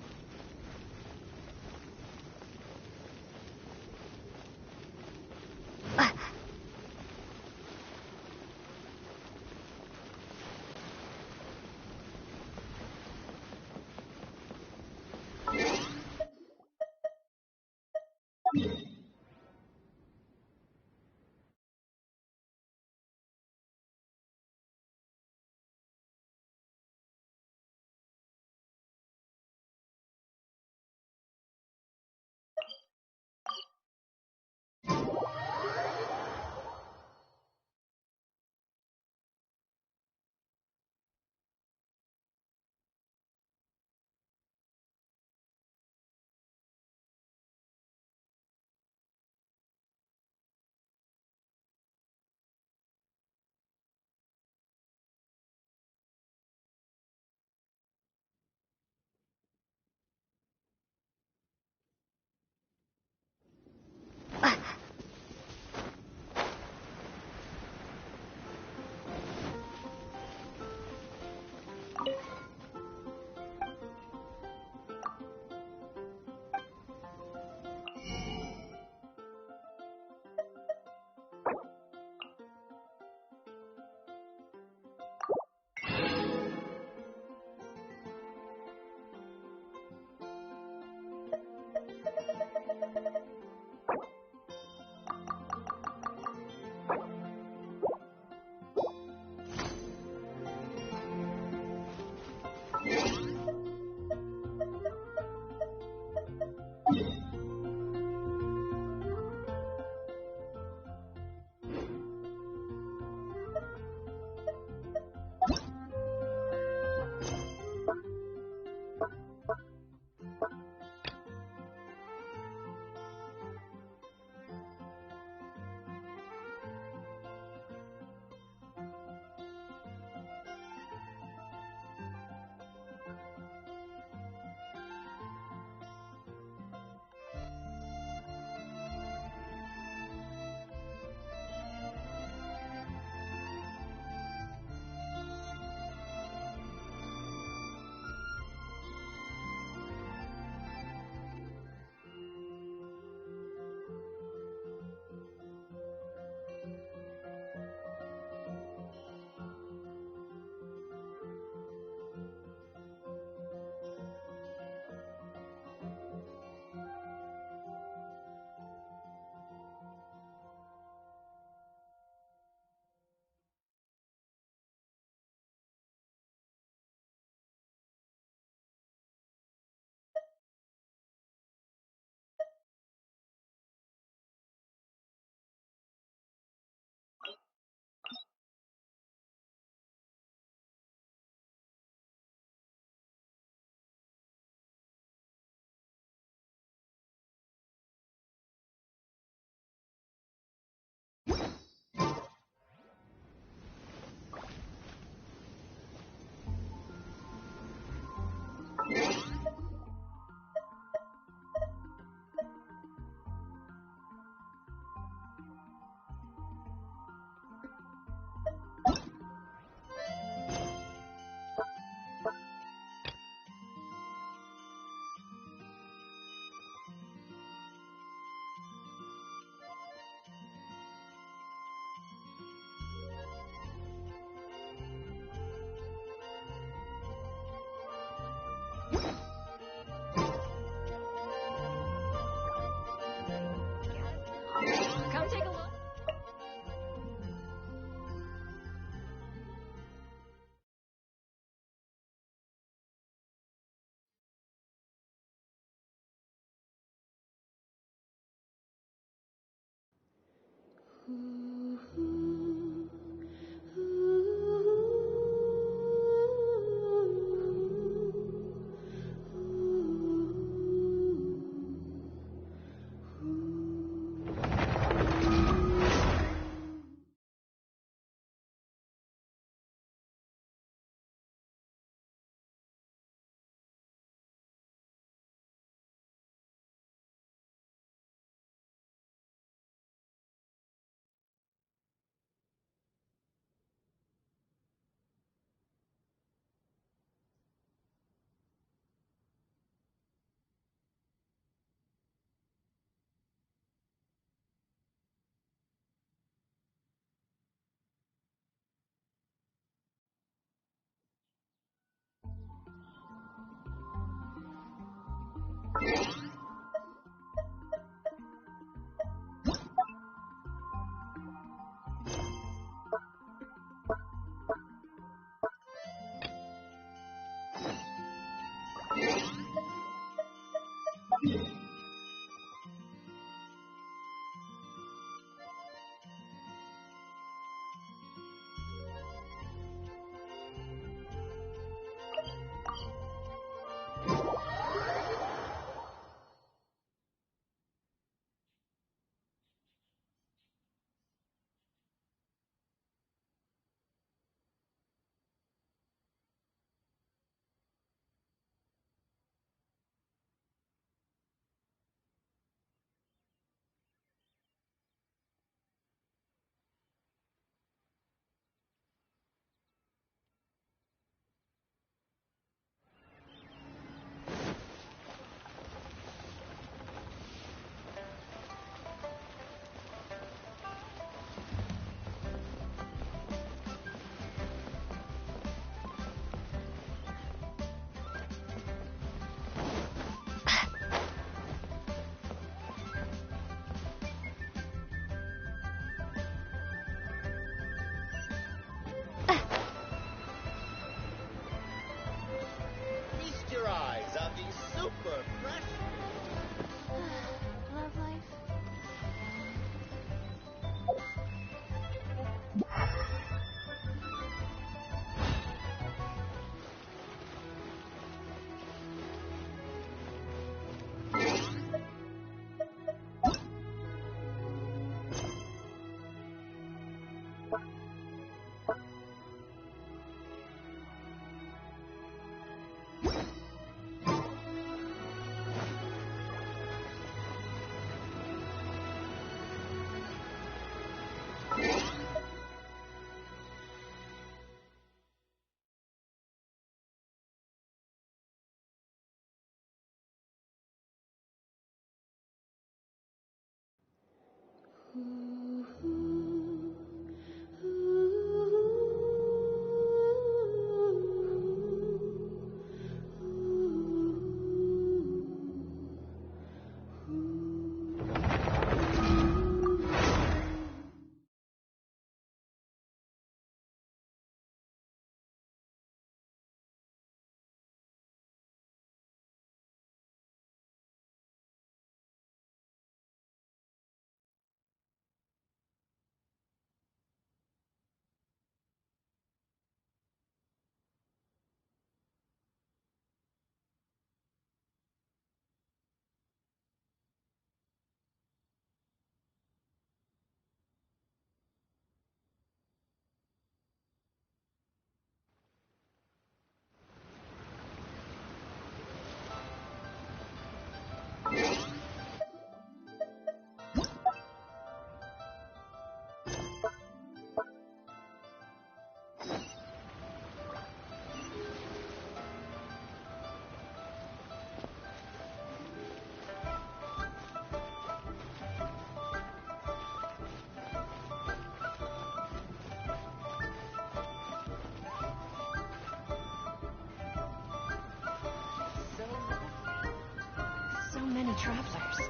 travelers.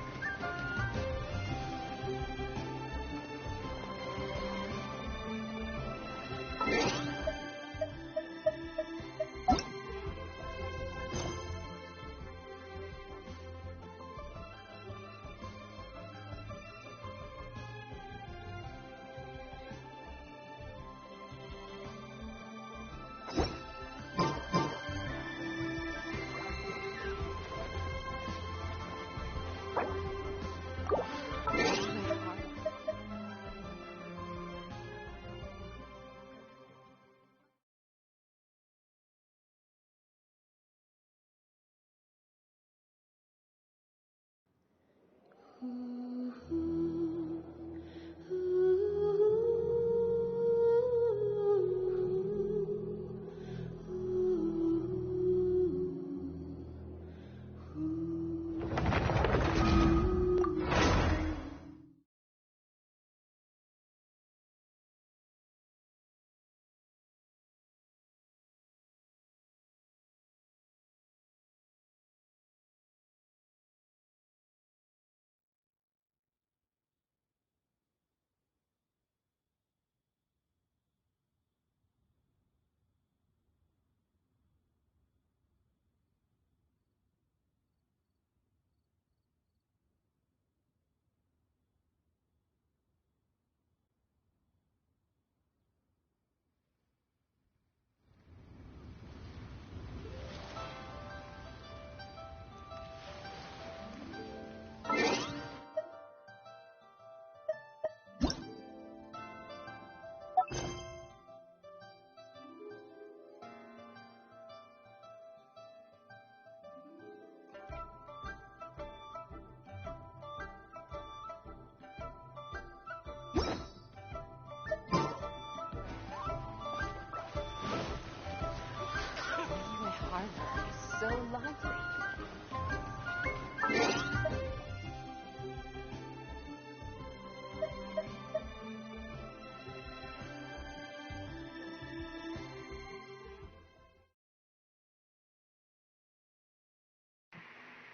So lovely.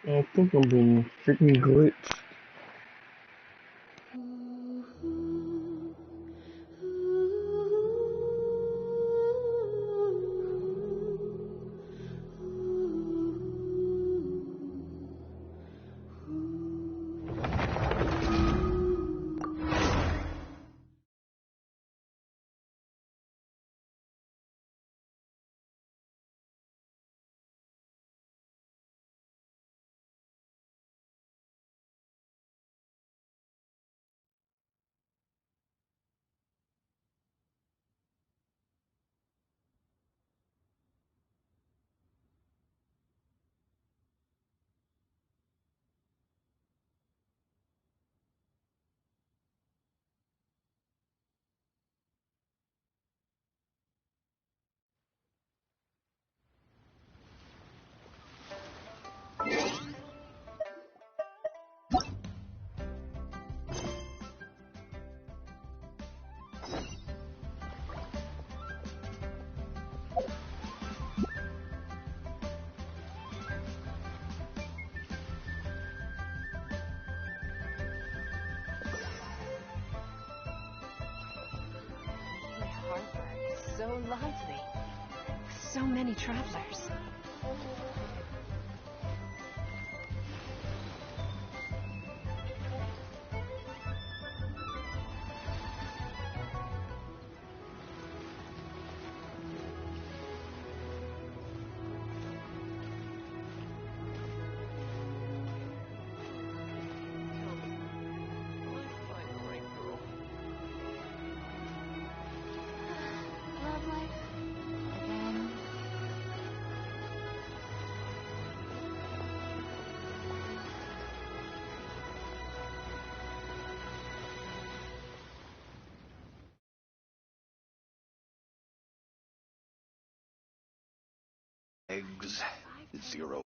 I think I'm being freaking glitched. So lively. So many travelers. Eggs 0.